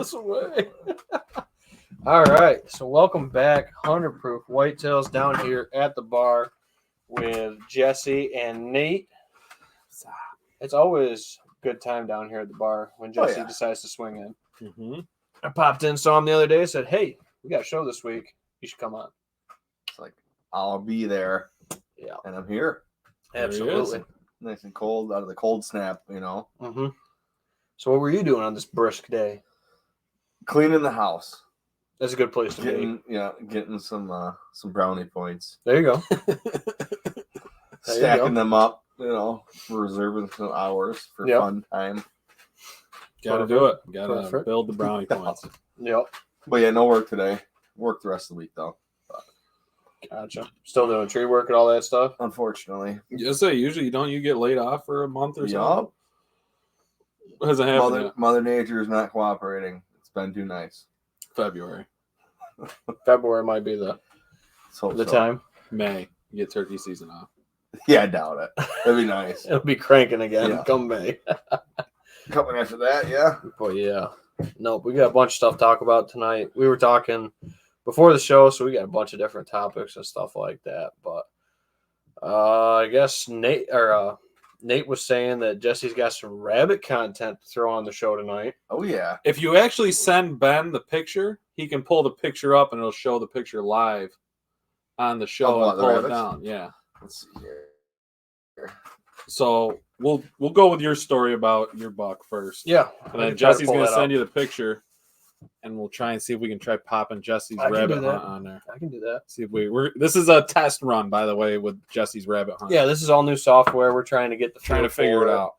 this away. All right, so welcome back, 100 Proof Whitetails down here at the bar with Jesse and Nate. It's always a good time down here at the bar when Jesse decides to swing in. Mm-hmm. I popped in, saw him the other day, said, "Hey, we got a show this week. You should come on." It's like, I'll be there. Yeah. And I'm here. Absolutely. Nice and cold, out of the cold snap, you know. Mm-hmm. So what were you doing on this brisk day? Cleaning the house. That's a good place to be. Yeah, getting some brownie points. There you go. Stacking them up, you know, reserving some hours for fun time. Got to do it. Got to build the brownie points. Yep. But yeah, no work today. Work the rest of the week, though. Gotcha. Still doing tree work and all that stuff? Unfortunately. Yes, say usually don't you get laid off for a month or so? Yup. Hasn't happened yet. Mother Nature is not cooperating. It's been too nice. February. February might be the time. May. You get turkey season off. Yeah, I doubt it. That'd be nice. It'll be cranking again come May. Coming after that, yeah. But yeah. Nope, we got a bunch of stuff to talk about tonight. We were talking before the show, so we got a bunch of different topics and stuff like that. But I guess Nate was saying that Jesse's got some rabbit content to throw on the show tonight. Oh, yeah. If you actually send Ben the picture, he can pull the picture up and it'll show the picture live on the show and pull it down. Yeah. Let's see here. So we'll go with your story about your buck first. Yeah. And then Jesse's going to send you the picture, and we'll try and see if we can try popping Jesse's rabbit hunt on there. I can do that. See if we're this is a test run, by the way, with Jesse's rabbit hunt. Yeah, this is all new software. We're trying to figure it out.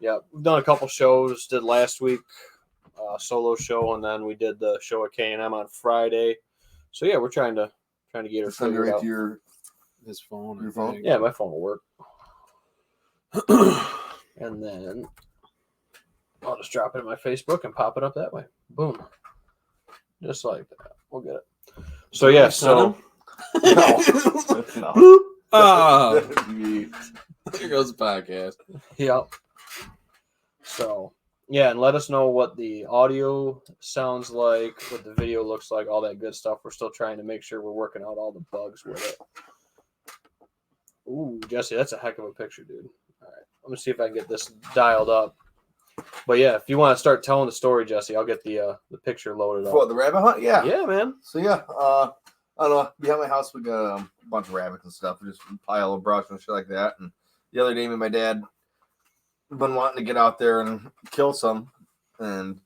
Yeah, we've done a couple shows. Did last week solo show, and then we did the show at K&M on Friday. So yeah, we're trying to get her figured out. His phone. Your phone? Yeah, my phone will work. And then I'll just drop it in my Facebook and pop it up that way. Boom. Just like that. We'll get it. So yeah, so No. Oh, here goes the podcast. Yep. So yeah, and let us know what the audio sounds like, what the video looks like, all that good stuff. We're still trying to make sure we're working out all the bugs with it. Ooh, Jesse, that's a heck of a picture, dude. All right, let me see if I can get this dialed up. But yeah, if you want to start telling the story, Jesse, I'll get the picture loaded up. For the rabbit hunt? Yeah. Yeah, man. So yeah, I don't know. Behind my house, we got a bunch of rabbits and stuff. Just a pile of brush and shit like that. And the other day, me and my dad been wanting to get out there and kill some, and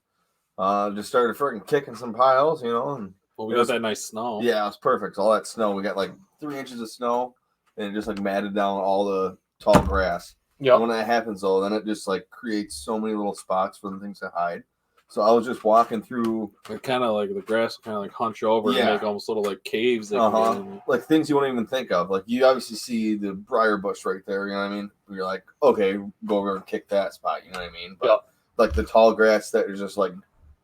just started freaking kicking some piles, you know. And well, we got that nice snow. Yeah, it was perfect. All that snow. We got like 3 inches of snow, and it just like matted down all the tall grass. Yeah. When that happens, though, then it just like creates so many little spots for the things to hide. So I was just walking through. It kind of like the grass kind of like hunch over and make almost little like caves. Like things you won't even think of. Like you obviously see the briar bush right there. You know what I mean? You're like, okay, go over and kick that spot. You know what I mean? But like the tall grass that is just like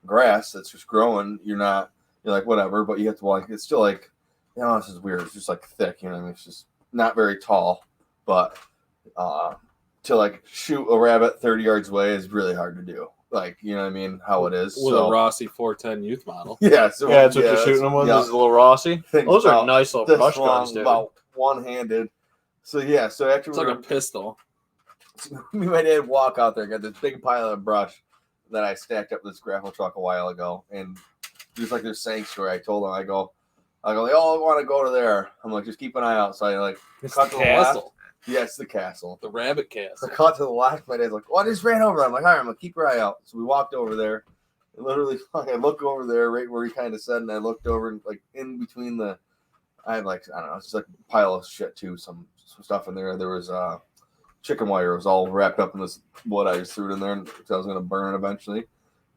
grass that's just growing. You're like whatever. But you have to walk. It's still like, you know, this is weird. It's just like thick. You know what I mean? It's just not very tall. But to like shoot a rabbit 30 yards away is really hard to do. Like, you know what I mean? How it is. With a Rossi 410 youth model. Yeah. So, yeah, that's what you're shooting them with. This is a little Rossi. Those are nice little brush guns, dude. About one-handed. So, yeah. So, after it's like a pistol. So me and my dad walk out there, got this big pile of brush that I stacked up this gravel truck a while ago. And just like their sanctuary, I told him, I go, they all want to go to there. I'm like, just keep an eye out. So I like cut to the left. Yeah, it's the castle. The rabbit castle. I cut to the left. My dad's like, I just ran over there. I'm like, all right, I'm going to keep your eye out. So we walked over there. And literally, I look over there right where he kind of said, and I looked over and like in between I had like, I don't know, it's just like a pile of shit too. Some stuff in there. There was chicken wire. It was all wrapped up in this wood. I just threw it in there and I was going to burn it eventually.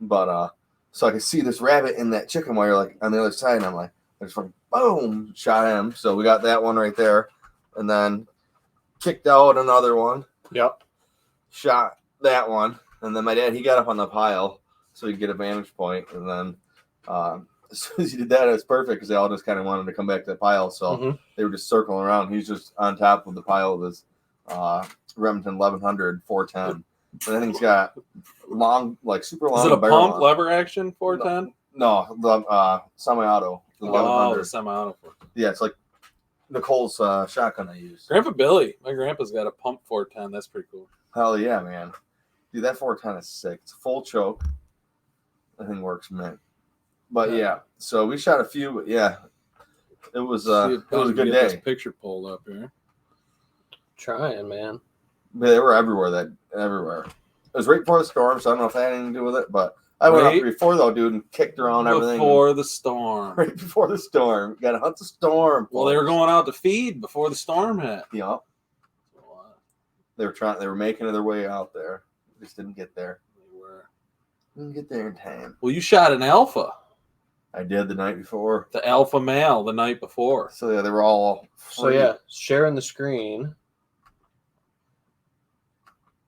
But so I could see this rabbit in that chicken wire like on the other side. And I'm like, I just fucking boom, shot him. So we got that one right there. And then kicked out another one. Yep. Shot that one. And then my dad, he got up on the pile so he could get a vantage point. And then as soon as he did that, it was perfect because they all just kind of wanted to come back to the pile. So they were just circling around. He's just on top of the pile of his Remington 1100 410. And that thing's got long, like super long. Is it a barrel pump on it. lever action 410? No, the semi-auto. The Oh, 1100. the semi-auto. Yeah, it's like Nicole's shotgun I use. Grandpa Billy. My grandpa's got a pump 410. That's pretty cool. Hell yeah, man. Dude, that 410 is sick. It's a full choke. That thing works, man. But yeah, so we shot a few, but yeah, it was a good day. This picture pulled up here. Trying, man. But they were everywhere. Everywhere. It was right before the storm, so I don't know if that had anything to do with it, but I went up before though, dude, and kicked around everything. Before the storm. Right before the storm. Got to hunt the storm. Well, they were going out to feed before the storm hit. Yeah. They were making their way out there. Just didn't get there. Didn't get there in time. Well, you shot an alpha. I did the night before. The alpha male the night before. So yeah, they were all free. So yeah, sharing the screen.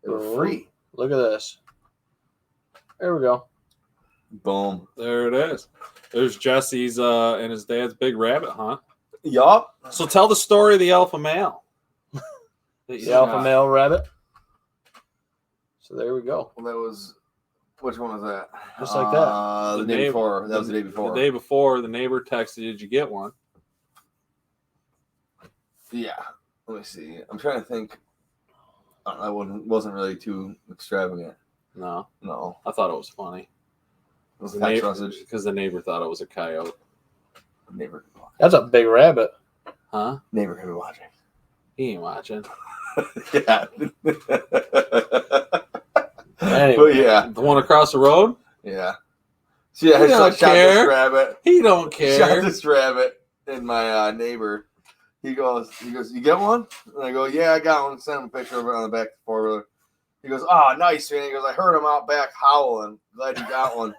They were free. Look at this. There we go. Boom. There it is. There's Jesse's and his dad's big rabbit hunt. Yup. So tell the story of the alpha male. The alpha male rabbit. So there we go. Well, that was, which one was that? Just like that. The day before. That was the day before. The day before, the neighbor texted, "Did you get one?" Yeah. Let me see. I'm trying to think. That wasn't really too extravagant. No. I thought it was funny. It was a text message. Because the neighbor thought it was a coyote. Neighbor. That's a big rabbit. Huh? Neighbor could be watching. He ain't watching. Yeah. Anyway. But yeah. The one across the road? Yeah. So yeah, I shot this rabbit. He don't care. Shot this rabbit, and my neighbor, he goes, "You get one?" And I go, "Yeah, I got one." Send him a picture of it on the back of the four-wheeler. He goes, "Oh, nice, man." He goes, "I heard him out back howling. Glad you got one."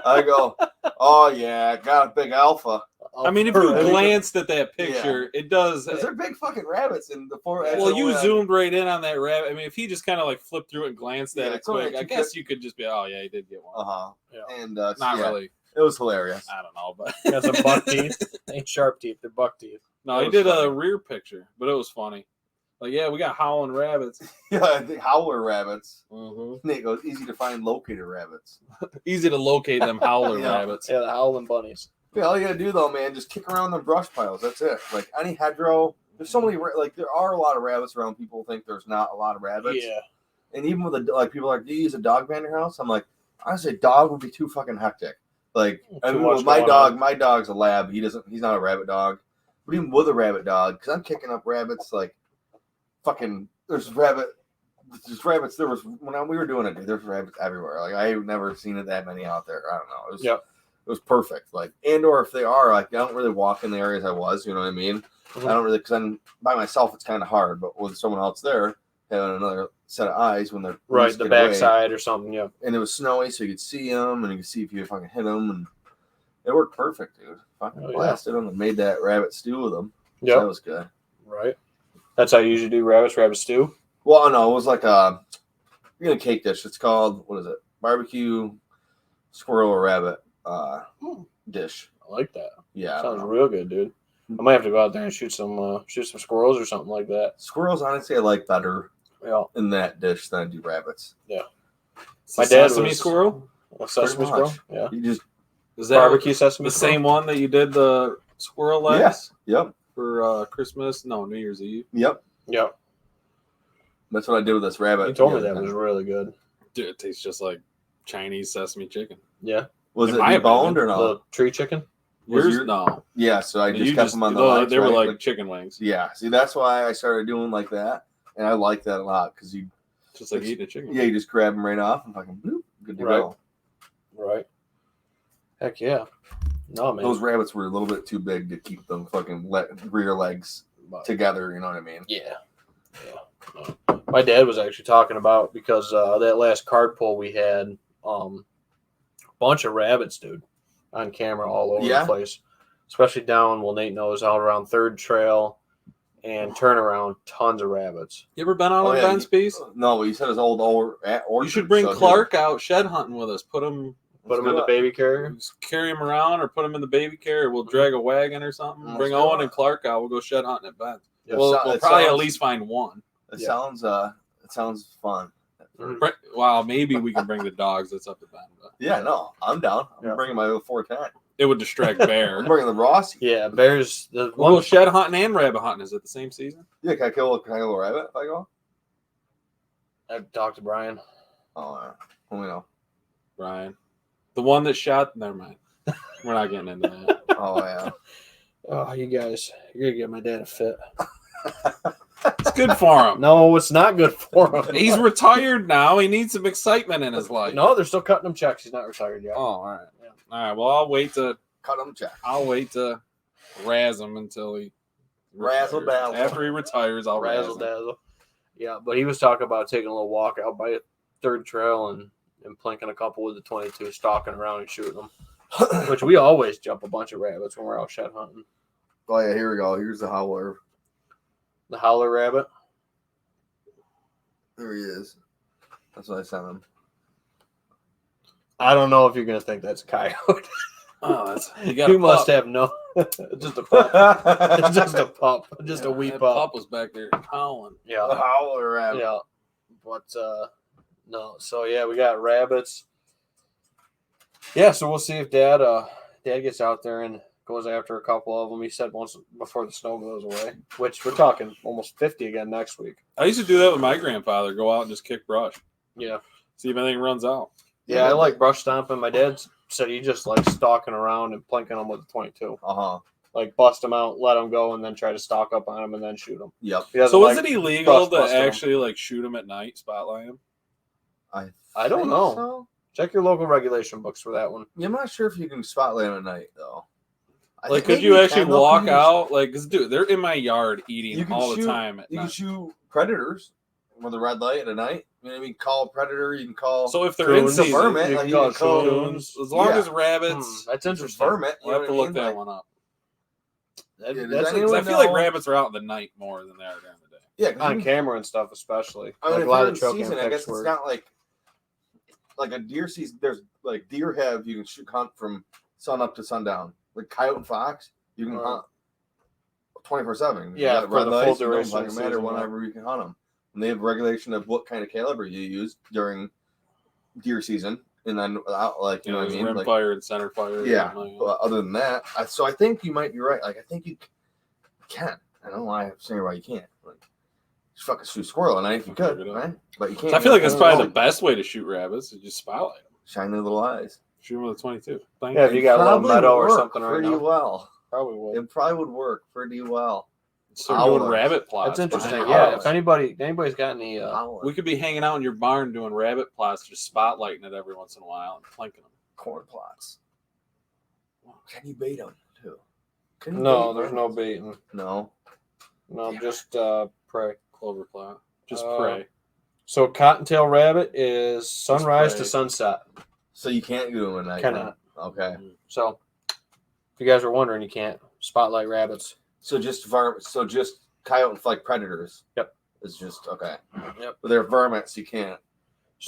I go, "Oh yeah, got a big alpha." I mean, if you glanced at that picture, it does. They're big fucking rabbits in the forest. Well, you zoomed right in on that rabbit. I mean, if he just kind of like flipped through it and glanced at it quick, I guess you could just be, "Oh yeah, he did get one." Yeah. And not really. It was hilarious. I don't know, but got some buck teeth. They ain't sharp teeth. They're buck teeth. No, he did a rear picture, but it was funny. Like, yeah, we got howling rabbits. Yeah, I think howler rabbits. Mm-hmm. Nate goes, easy to find locator rabbits. Easy to locate them howler rabbits. Yeah, the howling bunnies. Yeah, all you gotta do though, man, just kick around the brush piles. That's it. Like any hedgerow, there's so many. Like there are a lot of rabbits around. People think there's not a lot of rabbits. Yeah. And even with people are like, "Do you use a dog ban in your house?" I'm like, honestly, dog would be too fucking hectic. Like, I mean, with my dog's a lab. He's not a rabbit dog. But even with a rabbit dog, because I'm kicking up rabbits like fucking. There's rabbits. There was when we were doing it, dude. There's rabbits everywhere. Like I've never seen it that many out there. I don't know. It was perfect. Like, or if they are, like, I don't really walk in the areas I was. You know what I mean? Mm-hmm. I don't really, because I'm by myself. It's kind of hard. But with someone else there, having another set of eyes when they're right, the backside or something. Yeah. And it was snowy, so you could see them, and you could see if you fucking hit them, and it worked perfect, dude. Fucking blasted them and made that rabbit stew with them. Yeah, so that was good. Right. That's how you usually do rabbit stew. Well, no, it was like a cake dish. It's called, what is it? Barbecue squirrel or rabbit dish. I like that. Yeah, sounds real good, dude. I might have to go out there and shoot some squirrels or something like that. Squirrels, honestly, I like better. Yeah. In that dish than I do rabbits. Yeah. My dad sesame squirrel. A sesame squirrel. Yeah. You just is that barbecue sesame the squirrel? Same one that you did the squirrel legs? Yeah. Yep. For Christmas? No, New Year's Eve. Yep. Yep. That's what I did with this rabbit. You told me that was really good. Dude, it tastes just like Chinese sesame chicken. Yeah. Was it deboned or not? The tree chicken? Yours? No. Yeah, so I just kept them on the legs. They were like chicken wings. Yeah. See, that's why I started doing like that. And I like that a lot because you just like eating a chicken. Yeah, you just grab them right off and fucking bloop, good to go. Right. Heck yeah. No, man. Those rabbits were a little bit too big to keep them fucking rear legs together. You know what I mean? Yeah. Yeah. My dad was actually talking about because that last card pull we had, bunch of rabbits, dude, on camera all over the place, especially down. Well, Nate knows out around Third Trail. And turnaround, tons of rabbits. You ever been on Ben's piece? No, he said his old orchard. You should bring Clark out shed hunting with us. Put him in the baby carrier. Just carry him around, or put him in the baby carrier. We'll drag a wagon or something. Bring Owen and Clark out. We'll go shed hunting at Ben's. Yeah, we'll probably at least find one. It sounds fun. Wow, maybe we can bring the dogs. That's up to Ben. But Yeah, no, I'm down. I'm bringing my little 410. it would distract Bear. I'm bringing the Ross. Yeah, bears. The We'll one go shed hunting and rabbit hunting. Is it the same season? Yeah, can I kill a rabbit if I go? I've talked to Brian. Oh, we know. Brian. The one that shot. Never mind. We're not getting into that. Oh, yeah. Oh, you guys, you're gonna get my dad a fit. It's good for him. No, it's not good for him. He's retired now. He needs some excitement in his life. No, they're still cutting him checks. He's not retired yet. Oh, all right. Yeah. All right. Well, I'll wait to razz him until he Razzle retires. dazzle. After he retires, I'll Razzle razz him. dazzle. Yeah, but he was talking about taking a little walk out by a third trail and plinking a couple with the 22, stalking around and shooting them. Which we always jump a bunch of rabbits when we're out shed hunting. Oh, yeah, here we go. Here's the howler. The howler rabbit. There he is. That's what I sent him. I don't know if you're gonna think that's a coyote. Oh, that's, You must have no. Just a pup. Just a pup. Just a wee that pup. pup was back there howling. The Yeah. howler rabbit. Yeah. But no. So yeah, we got rabbits. Yeah. So we'll see if Dad gets out there and goes after a couple of them. He said once before the snow goes away, which we're talking almost 50 again next week. I used to do that with my grandfather. Go out and just kick brush. Yeah. See if anything runs out. Yeah, I like brush stomping. My dad said he just likes stalking around and plinking them with a 22. Uh-huh. Like bust them out, let them go, and then try to stalk up on them and then shoot them. Yep. So is it illegal to bust 'em. actually like shoot them at night, spotlight them? I don't think know. so. Check your local regulation books for that one. Yeah, I'm not sure if you can spotlight them at night, though. I Like, think could you maybe actually can, though. walk You can- out? Like, 'cause, dude, they're in my yard You eating can all shoot- the time. At You can night. shoot predators with a red light at night. You know what I mean? Call a predator. You can call. So if they're in Coons, season, vermin, you like can you call can call coons. As long yeah. as rabbits, That's it's a interesting. vermin. You we'll know have to what I look mean? that Like, one up. That- Yeah, does that's anyone 'Cause I know- feel like rabbits are out in the night more than they are during the day. Yeah, 'cause on you- camera and stuff, especially. I mean, Like if a lot you're of the in trail season, cam I guess pics it's were. not like a deer season. There's like deer have you can shoot hunt from sun up to sundown. Like coyote and fox, you can hunt 24/7. Yeah, You got for red the lights, full it duration doesn't of fucking matter season, whenever you can hunt them. And they have regulation of what kind of caliber you use during deer season, and then like you know what I there's mean. rim Like, fire and center fire. yeah, and like, but other than that, so I think you might be right. Like I think you can. I don't know why I'm saying why you can't. Like, just fucking shoot a squirrel at night if you could, right? But you can't. So I feel like you that's know, probably the best way to shoot rabbits. Is just spotlight them. shine their little eyes. Shoot them with a 22. Yeah, if you got a little Probably meadow or work something right pretty now. well. Probably would. It probably would work pretty well. Start doing Owlers. rabbit plots. That's interesting. behind Yeah, ours. if anybody's got any, We could be hanging out in your barn doing rabbit plots, just spotlighting it every once in a while and plinking them. corn plots. Can you bait them too? Can you no, bait there's them? no baiting. No. No, Damn just prey. Clover plot. Just Uh, pray. So cottontail rabbit is sunrise to prey. sunset. So you can't do them at night. Cannot. Okay. So if you guys are wondering, you can't spotlight rabbits. So just coyote like predators. Yep. It's just okay. Yep. But they're varmints. You can't.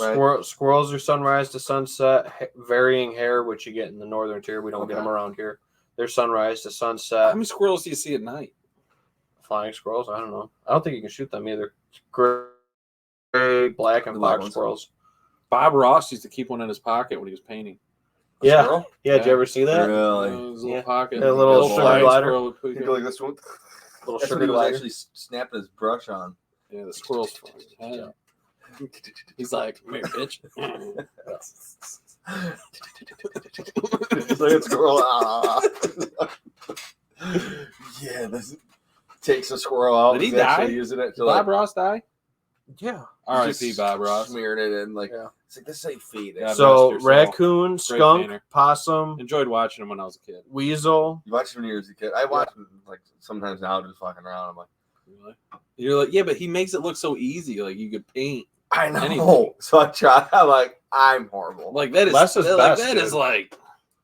Right. Squirrels are sunrise to sunset, varying hair, which you get in the northern tier. We don't get Okay. them around here. They're sunrise to How sunset. many squirrels do you see at night? Flying squirrels, I don't know. I don't think you can shoot them either. Gray, black, and The little fox ones. squirrels. Bob Ross used to keep one in his pocket when he was painting. A Yeah. squirrel? Yeah, did you ever see that? Really? His Yeah. little pocket. A little sugar flying glider. squirrel would put You you- go like this one. Little That's what sugar he was glider. actually snapping his brush on. Yeah, the squirrel's funny. Yeah. He's like, come here, bitch. It's like a squirrel. Ah. Yeah, this takes a squirrel out. Did he He's actually die? Using it to Bob like Ross die? Yeah. R.I.P. Bob Ross. Smearing it in like Yeah. it's like this is how you feed it. Yeah. So rest your soul. raccoon, skunk, painter. possum, Enjoyed watching him when I was a kid. weasel. You watch him when you were a kid. I watch him like sometimes now just fucking around. I'm like, Really? You're like, yeah, but he makes it look so easy. Like you could paint. I know. Anything. So I try. I'm like, I'm horrible. Like that is Less is like, best, that dude. is like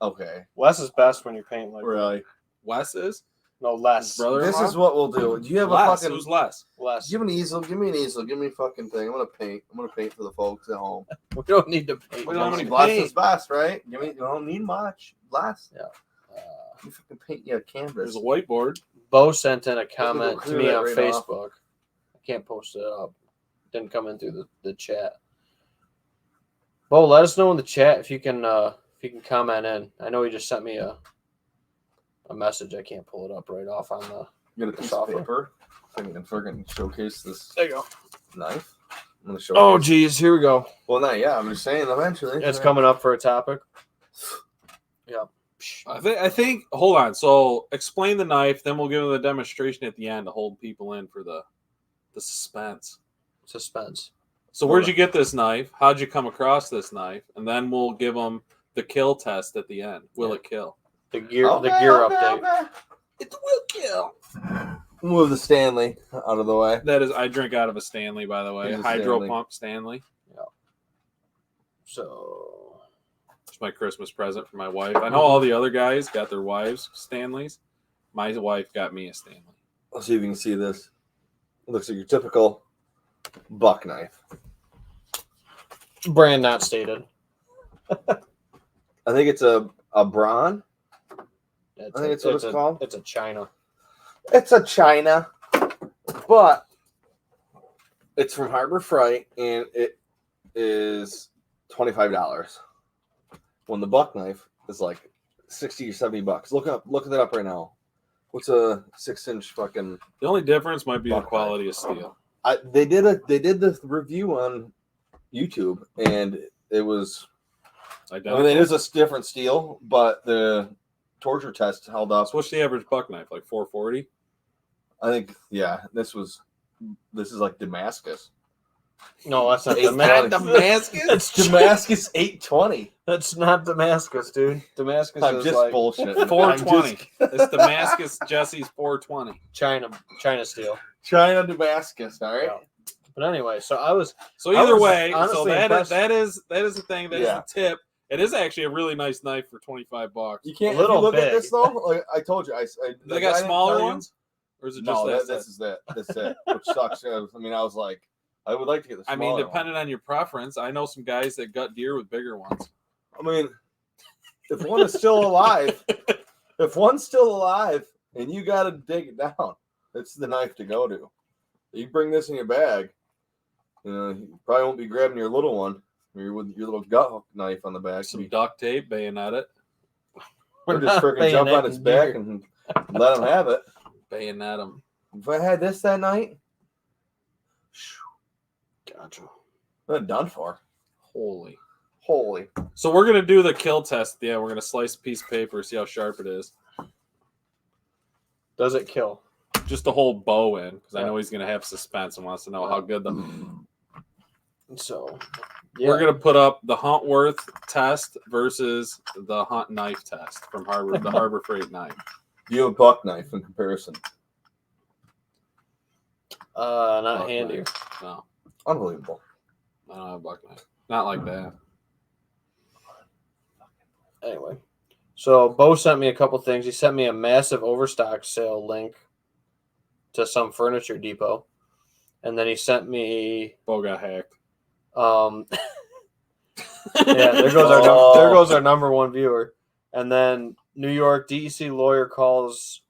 Okay, Less is best when you're painting like really. Wes is. no less. Brother. This is what we'll do. Do you have Less. a fucking? Who's less? Less. Give me an easel. Give me an easel. Give me a fucking thing. I'm gonna paint. I'm gonna paint for the folks at home. We don't need to paint. We don't have any Less paint. is best, right? Give me. You don't need much. Less. Yeah. You fucking paint. Yeah, canvas. There's a whiteboard. Bo sent in a comment to clear me that on right Facebook. I can't post it up. Didn't come in through the chat. Bo, let us know in the chat if you can comment in. I know he just sent me a message. I can't pull it up right off on the. Get a piece of paper. I can freaking showcase this. There you go. Knife. I'm gonna Oh, geez, here we go. Well, not yeah. I'm just saying. Eventually, It's coming up for a topic. Yeah. I think. Hold on. So explain the knife, then we'll give them the demonstration at the end to hold people in for the suspense. Suspense. So where'd you get this knife? How'd you come across this knife? And then we'll give them the kill test at the end. Will it kill? The gear update. Okay. It will kill. Move the Stanley out of the way. That is, I drink out of a Stanley, by the way. Here's a Hydro Stanley. pump Stanley. Yeah. So It's my Christmas present for my wife. I know all the other guys got their wives Stanleys. My wife got me a Stanley. Let's see if you can see this. It looks like your typical buck knife. brand not stated. I think it's a Braun. I think it's what it's called. It's a China. It's a China, but it's from Harbor Freight, and it is $25. When the buck knife is like $60 or $70. Look that up right now. What's a 6-inch fucking? The only difference might be the buck quality knife? of steel. They did the review on YouTube, and it was. Identical. I mean, it is a different steel, but the torture test held up. So what's the average buck knife? Like 440? I think, yeah, this is like Damascus. No, that's not 820. Damascus. It's Damascus 820. That's not Damascus, dude. Damascus I'm is just like bullshit. 420. It's Damascus Jesse's 420. China steel. China Damascus, all right? Yeah. But anyway, so I was Either way, so honestly that impressed. is the thing. That is Yeah. the tip. It is actually a really nice knife for $25. You can't A little if you look big. at this though. Like I told you, They got smaller ones, or is it just No, that? this is it. That's it. Which sucks. I mean, I was like, I would like to get the I smaller mean, depending on your preference, I know some guys that gut deer with bigger ones. one. I mean, if one is still alive, and you got to dig it down, it's the knife to go to. You bring this in your bag, you probably won't be grabbing your little one, or with your little gut hook knife on the back. Some duct tape, bayonet it, Or just freaking jump on his back and let him have it. bayonet them. If I had this that night, Gotcha. I'm done for. Holy. So we're gonna do the kill test. Yeah, we're gonna slice a piece of paper, see how sharp it is. Does it kill? Just to hold Bo in, because I know he's gonna have suspense and wants to know how good the. So We're gonna put up the Huntworth test versus the Hunt knife test from the Harbor Freight knife. Do you have a buck knife in comparison? not Buck handy. knife. No, Unbelievable. I don't have a buck knife. Not like that. Anyway, so Bo sent me a couple things. He sent me a massive overstock sale link to some furniture depot, and then he sent me Bo got hacked. yeah, there goes our number one viewer. And then New York DEC lawyer calls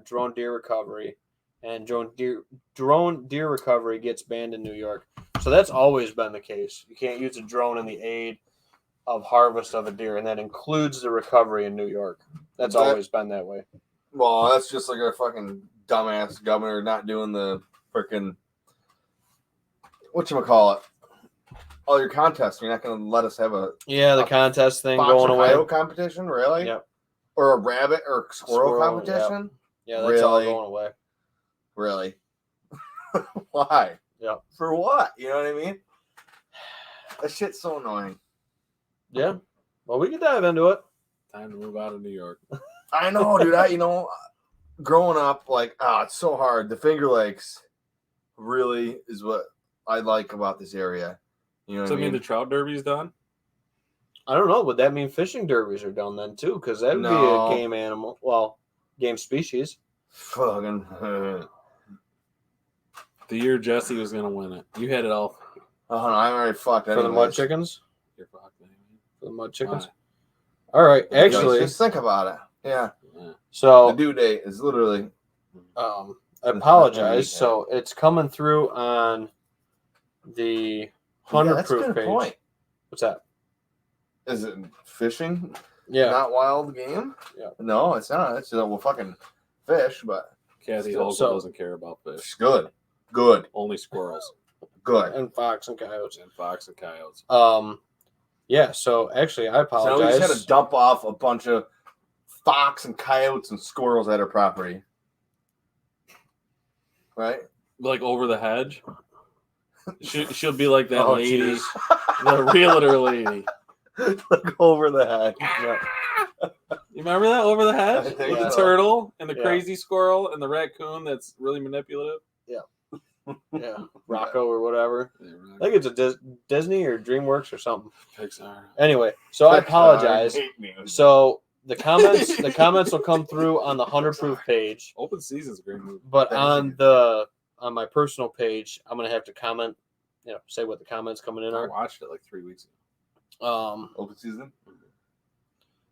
drone deer recovery, and drone deer recovery gets banned in New York. So that's always been the case. You can't use a drone in the aid of harvest of a deer, and that includes the recovery in New York. That's always been that way. Well, that's just like a fucking dumbass governor not doing the freaking whatchamacallit. All your contests, you're not going to let us have the contest thing fox going or away. coyote competition, really? Yep. Or a rabbit or squirrel competition? Yeah, that's all Really? going away. Really? Why? Yep. For what? You know what I mean? That shit's so annoying. Yeah. Well, we can dive into it. Time to move out of New York. I know, dude. Growing up, it's so hard. The Finger Lakes really is what I like about this area. You know what So I I mean mean? the trout derby's done? I don't know. Would that mean fishing derbies are done then too? Because that would be No. a game animal. Well, game species. Fucking. The year Jesse was gonna win it. You had it all. Oh, no, I'm already fucked. For the mud chickens? You're fucked, man. For the mud chickens? Why? All right. Actually, just think about it. Yeah. Yeah. The so due date is literally. I apologize. So it's coming through on the 100 that's a proof good page. point. What's that? Is it fishing? Yeah. Not wild game? Yeah. No, it's not. It's just fucking fish, but Kathy still, also doesn't care about fish. it's good. Good. Only squirrels. Good. And fox and coyotes. And fox and coyotes. Yeah, so actually I apologize. So we just had to dump off a bunch of fox and coyotes and squirrels at her property. Right? Like over the hedge. She'll be like that lady, geez. the realtor lady. Like over the head. Yeah. You remember that over the I hedge think with the so. turtle and the Yeah. crazy squirrel and the raccoon that's really manipulative? Yeah. Rocco or whatever. Yeah, I think it's a Disney or DreamWorks or something. Pixar. Anyway, so I apologize. hate me. So the comments will come through on the 100 Proof page, Open Season's a great movie. but on my personal page, I'm gonna have to comment, say what the comments coming in I are. watched it like 3 weeks ago. Open season?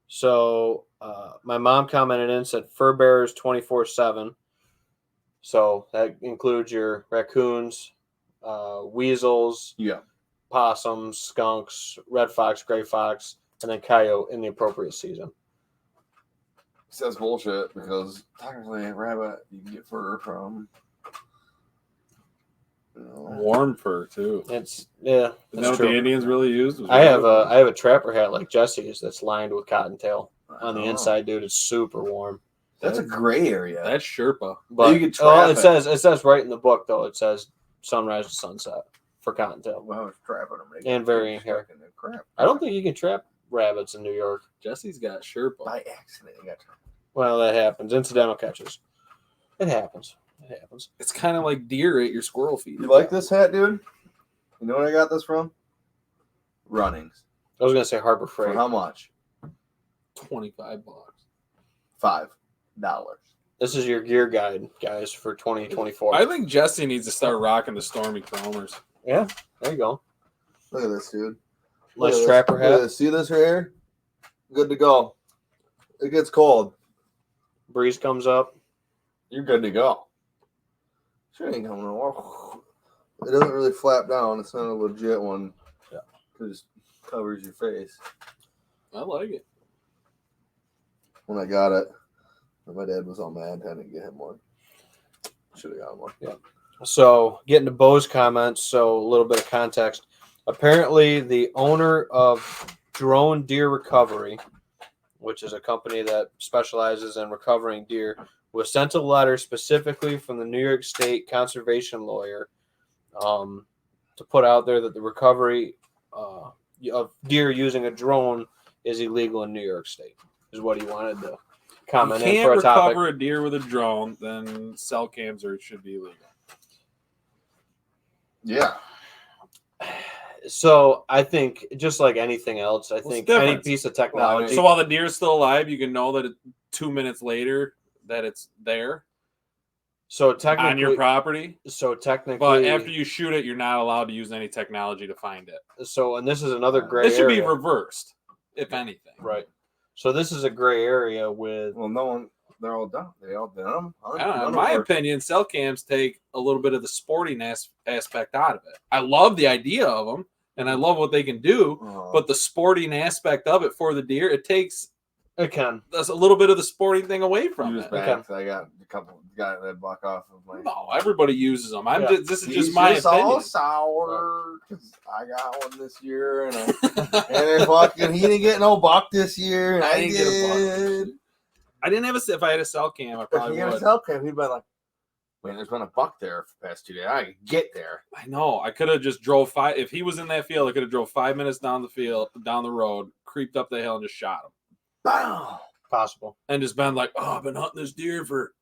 So my mom commented in, said fur bearers 24/7. So that includes your raccoons, weasels, Yeah. possums, skunks, red fox, gray fox, and then coyote in the appropriate season. Says bullshit because technically a rabbit you can get fur from. Warm fur too. It's Isn't that that's what true. the Indians really used? I have a trapper hat like Jesse's that's lined with cottontail on the inside, dude. It's super warm. That's a gray area. That's Sherpa. But You can trap it says right in the book though. It says sunrise to sunset for cottontail. Well, I was trapping them. And varying hair. Crap. I don't think you can trap rabbits in New York. Jesse's got Sherpa. By accident, you got trapped. Well, that happens. Incidental catches. It happens. It happens. It's kind of like deer at your squirrel feed. You like this hat, dude? You know what I got this from? Runnings. I was gonna say Harbor For Freight. how much? $25. $5. This is your gear guide, guys, for 2024. I think Jesse needs to start rocking the Stormy Chromers. Yeah, there you go. Look at this, dude. Look Nice at trapper this. Look at hat. this. See this right here? Good to go. It gets cold. Breeze comes up. You're good to go. Sure ain't coming to It doesn't really flap down. It's not a legit one. Yeah. It just covers your face. I like it. When I got it, my dad was all mad. I didn't get him one. Should have got one. Yeah. So, getting to Bo's comments, so a little bit of context. Apparently, the owner of Drone Deer Recovery, which is a company that specializes in recovering deer, was sent a letter specifically from the New York State conservation lawyer to put out there that the recovery of deer using a drone is illegal in New York State, is what he wanted to comment You in can't for a topic. recover a deer with a drone, then cell cams should be illegal. Yeah. So I think just like anything else, I think the any difference? piece of technology. So while the deer is still alive, you can know that 2 minutes later that it's there So technically, on your property. So technically, But after you shoot it, you're not allowed to use any technology to find it. So, and this is another gray It should area. be reversed, if anything. Right. So this is a gray area with. Well, no one. They're all done. They all done them. I don't know. In my opinion, cell cams take a little bit of the sporting aspect out of it. I love the idea of them, and I love what they can do, but the sporting aspect of it for the deer, it takes It can. that's a little bit of the sporting thing away from it. Back, I got a couple got that buck off of my. No, everybody uses them. This is He's just my opinion. all sour because I got one this year, and then fucking he didn't get no buck this year, and I didn't did. get a buck. I didn't have if I had a cell cam, I If probably he had a would. cell cam, he'd been like, "Man, there's been a buck there for the past 2 days. I could get there." I know. I could have just drove if he was in that field, I could have drove 5 minutes down the road, creeped up the hill, and just shot him. Bam! Possible. And just been like, oh, I've been hunting this deer for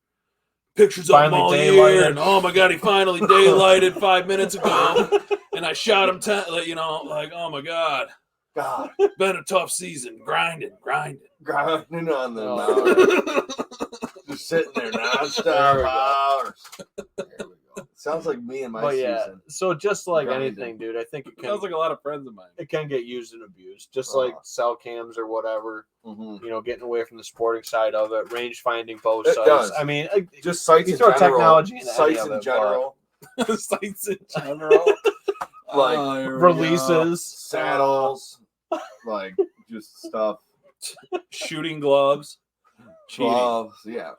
pictures of him Finally all daylighted. year, and oh my god, he finally daylighted 5 minutes ago, and I shot him like, oh my god, God, been a tough season, grinding. grinding on the Oh. mountain. Just sitting there There we nonstop go. hours. There we go. Sounds like me and my But yeah, season. so just like Grinding. anything, dude, I think Sounds like a lot of friends of mine. it can get used and abused, just like cell cams or whatever. Mm-hmm. Getting away from the sporting side of it, range finding bow It sites. does. I mean, Just sites you in throw general. technology into any Sites of in it, general. Sites in general. Like, Oh, here we go. releases, Saddles. Like just stuff. Shooting gloves. Cheating. Gloves, yeah.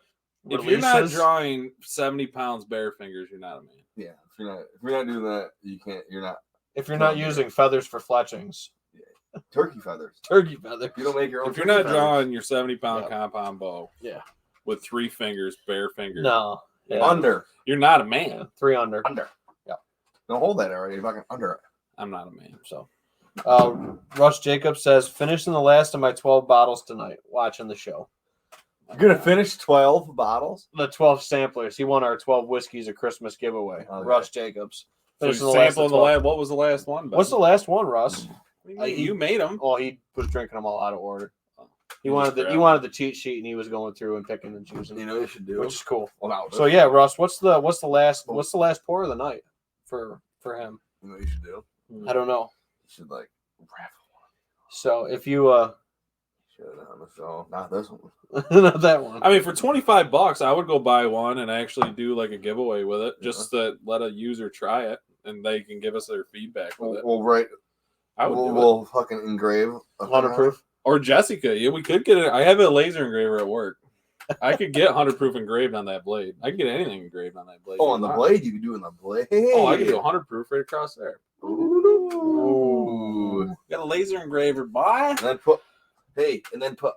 If you're not Releases. drawing 70 pounds bare fingers, you're not a man. Yeah. If you're not doing that, you can't. You're not If you're not using feathers for fletchings, turkey feathers. turkey feathers. You don't make your own. If you're not turkey feathers. drawing your 70-pound Yeah. compound bow, Yeah. with 3 fingers, bare fingers, No. Yeah. Under. you're not a man. Yeah. 3 under. Under. Yeah. Don't hold that already. You're fucking under it. I'm not a man. So, Russ Jacobs says, finishing the last of my 12 bottles tonight, watching the show. You're gonna finish 12 bottles. The 12 samplers. He won our 12 whiskeys of Christmas giveaway. Okay. Russ Jacobs. So Finishing you the last sampling of the 12. last. What was the last one? Ben? What's the last one, Russ? What do you mean? You made them. Well, he was drinking them all out of order. He You wanted just he wanted the cheat sheet, and he was going through and picking and choosing. You know what you should do. Which is cool. Well, no, So yeah, Russ, what's the last pour of the night for him? you know what you should do. I don't know. You should like raffle one. So if you Should on the show. Not this one. not that one. I mean, for $25, I would go buy one and actually do like a giveaway with it, just to let a user try it, and they can give us their feedback with it. We'll write. I would do it. We'll fucking engrave. a 100 proof. Or Jessica, yeah, we could get it. I have a laser engraver at work. I could get 100 proof engraved on that blade. I could get anything engraved on that blade. Oh, on the blade, you can do on the blade. Oh, I could do 100 proof right across there. Ooh. Got a laser engraver, boy. And then put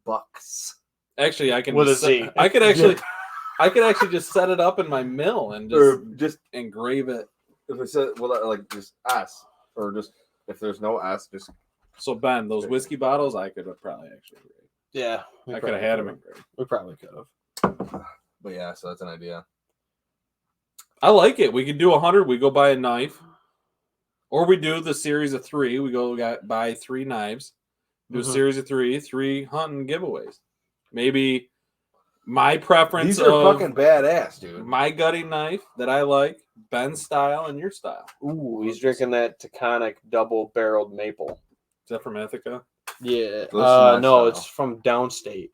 bucks. Actually, I can With a just Z. I could actually just set it up in my mill and Or just just engrave it. if it says like just S, or just if there's no S, just So Ben, those whiskey bottles, I could have probably actually engraved. Yeah, I could have had them engraved. We probably could have. but yeah, so that's an idea. I like it. We could do 100. We go buy a knife, or we do the series of 3. We buy 3 knives. Do a series of 3 hunting giveaways. Maybe my preference. These are fucking badass, dude. My gutting knife that I like, Ben's style and your style. Ooh, he's drinking that Taconic double-barreled maple. Is that from Ithaca? Yeah. Those are my No, style. it's from downstate.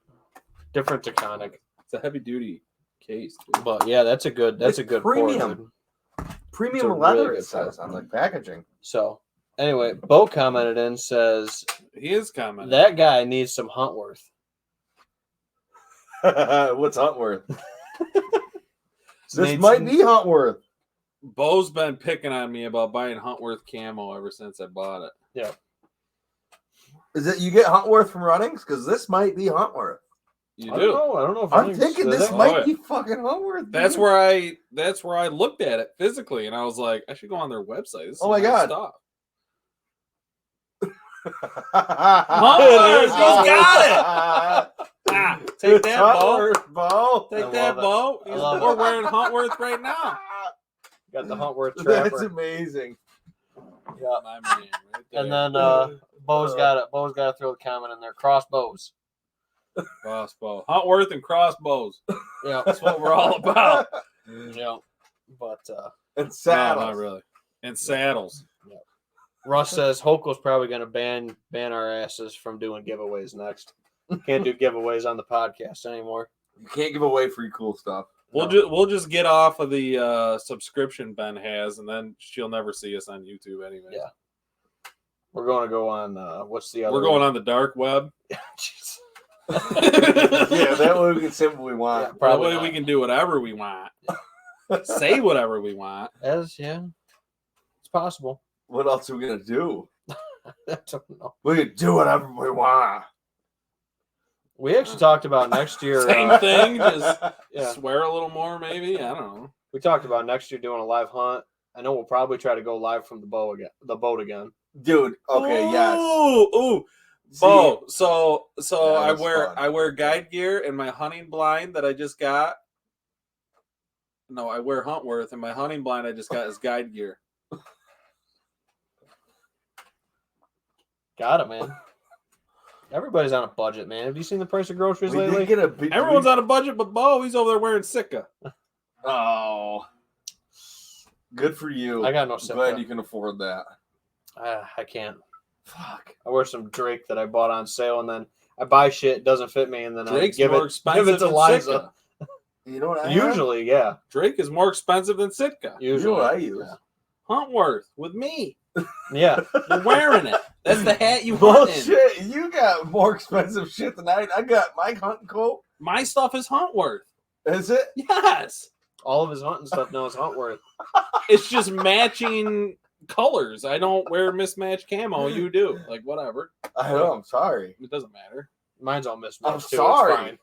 Different Taconic. It's a heavy duty case. Dude. But yeah, that's a good It's pour, premium. dude. Premium It's a leather. really It good says product. on like packaging. So anyway, Bo commented in, says He is commenting. that guy needs some Huntworth. What's Huntworth? This Needs might some- be Huntworth. Bo's been picking on me about buying Huntworth camo ever since I bought it. Yeah. Is it you get Huntworth from Runnings? Because this might be Huntworth. You I do. don't know if I'm Runnings thinking does this that. might yeah. be fucking Huntworth. That's dude. where I looked at it physically, and I was like, I should go on their website. This is Oh my nice God. stuff. Huntworth, he's got Ah, take that, Bo. Bo. Take I that, love Bo. I love We're it. wearing Huntworth right now. Got the Huntworth That's trapper. amazing. Yeah. My man, right there. And then Bo's got to throw a comment in there. Crossbows. crossbow, Huntworth and crossbows. Yeah. That's what we're all about. Yeah. But And No, saddles. not really. And saddles. Russ says Hokel's probably going to ban our asses from doing giveaways next. Can't do giveaways on the podcast anymore. You can't give away free cool stuff. We'll just get off of the subscription Ben has, and then she'll never see us on YouTube anyway. Yeah. We're going to go on. What's the other? We're going on the dark web. Jeez. Yeah, that way we can say what we want. Yeah, That probably way not. we can do whatever we want. Say whatever we want. It's possible. What else are we gonna do? I don't know. We can do whatever we want. We actually talked about next year. Same thing, just Yeah, swear a little more, maybe. I don't know. we talked about next year doing a live hunt. I know we'll probably try to go live from the boat again. Dude, okay, yes. Ooh. See, Bo, so That I was wear fun. guide gear and my hunting blind that I just got. No, I wear Huntworth and my hunting blind I just got is guide gear. Got it, man. Everybody's on a budget, man. Have you seen the price of groceries we lately? did get a big. Everyone's on a budget, but Bo, he's over there wearing Sitka. Oh, good for you. I got no I'm Sitka. glad you can afford that. I can't. Fuck. I wear some Drake that I bought on sale, and then I buy shit, it doesn't fit me, and then Drake's I give more it expensive to than Liza. Sitka. You know what I have? Usually, yeah. Drake is more expensive than Sitka. You know Usually, what I use? yeah. Huntworth with me. Yeah. You're wearing it. That's the hat you hunt in. Bullshit. You got more expensive shit than I got my hunting coat. My stuff is Huntworth. Is it? Yes. All of his hunting stuff now is Huntworth. It's just matching colors. I don't wear mismatched camo. You do. Like, whatever. I know. I'm sorry. It doesn't matter. Mine's all mismatched I'm too. sorry. It's fine.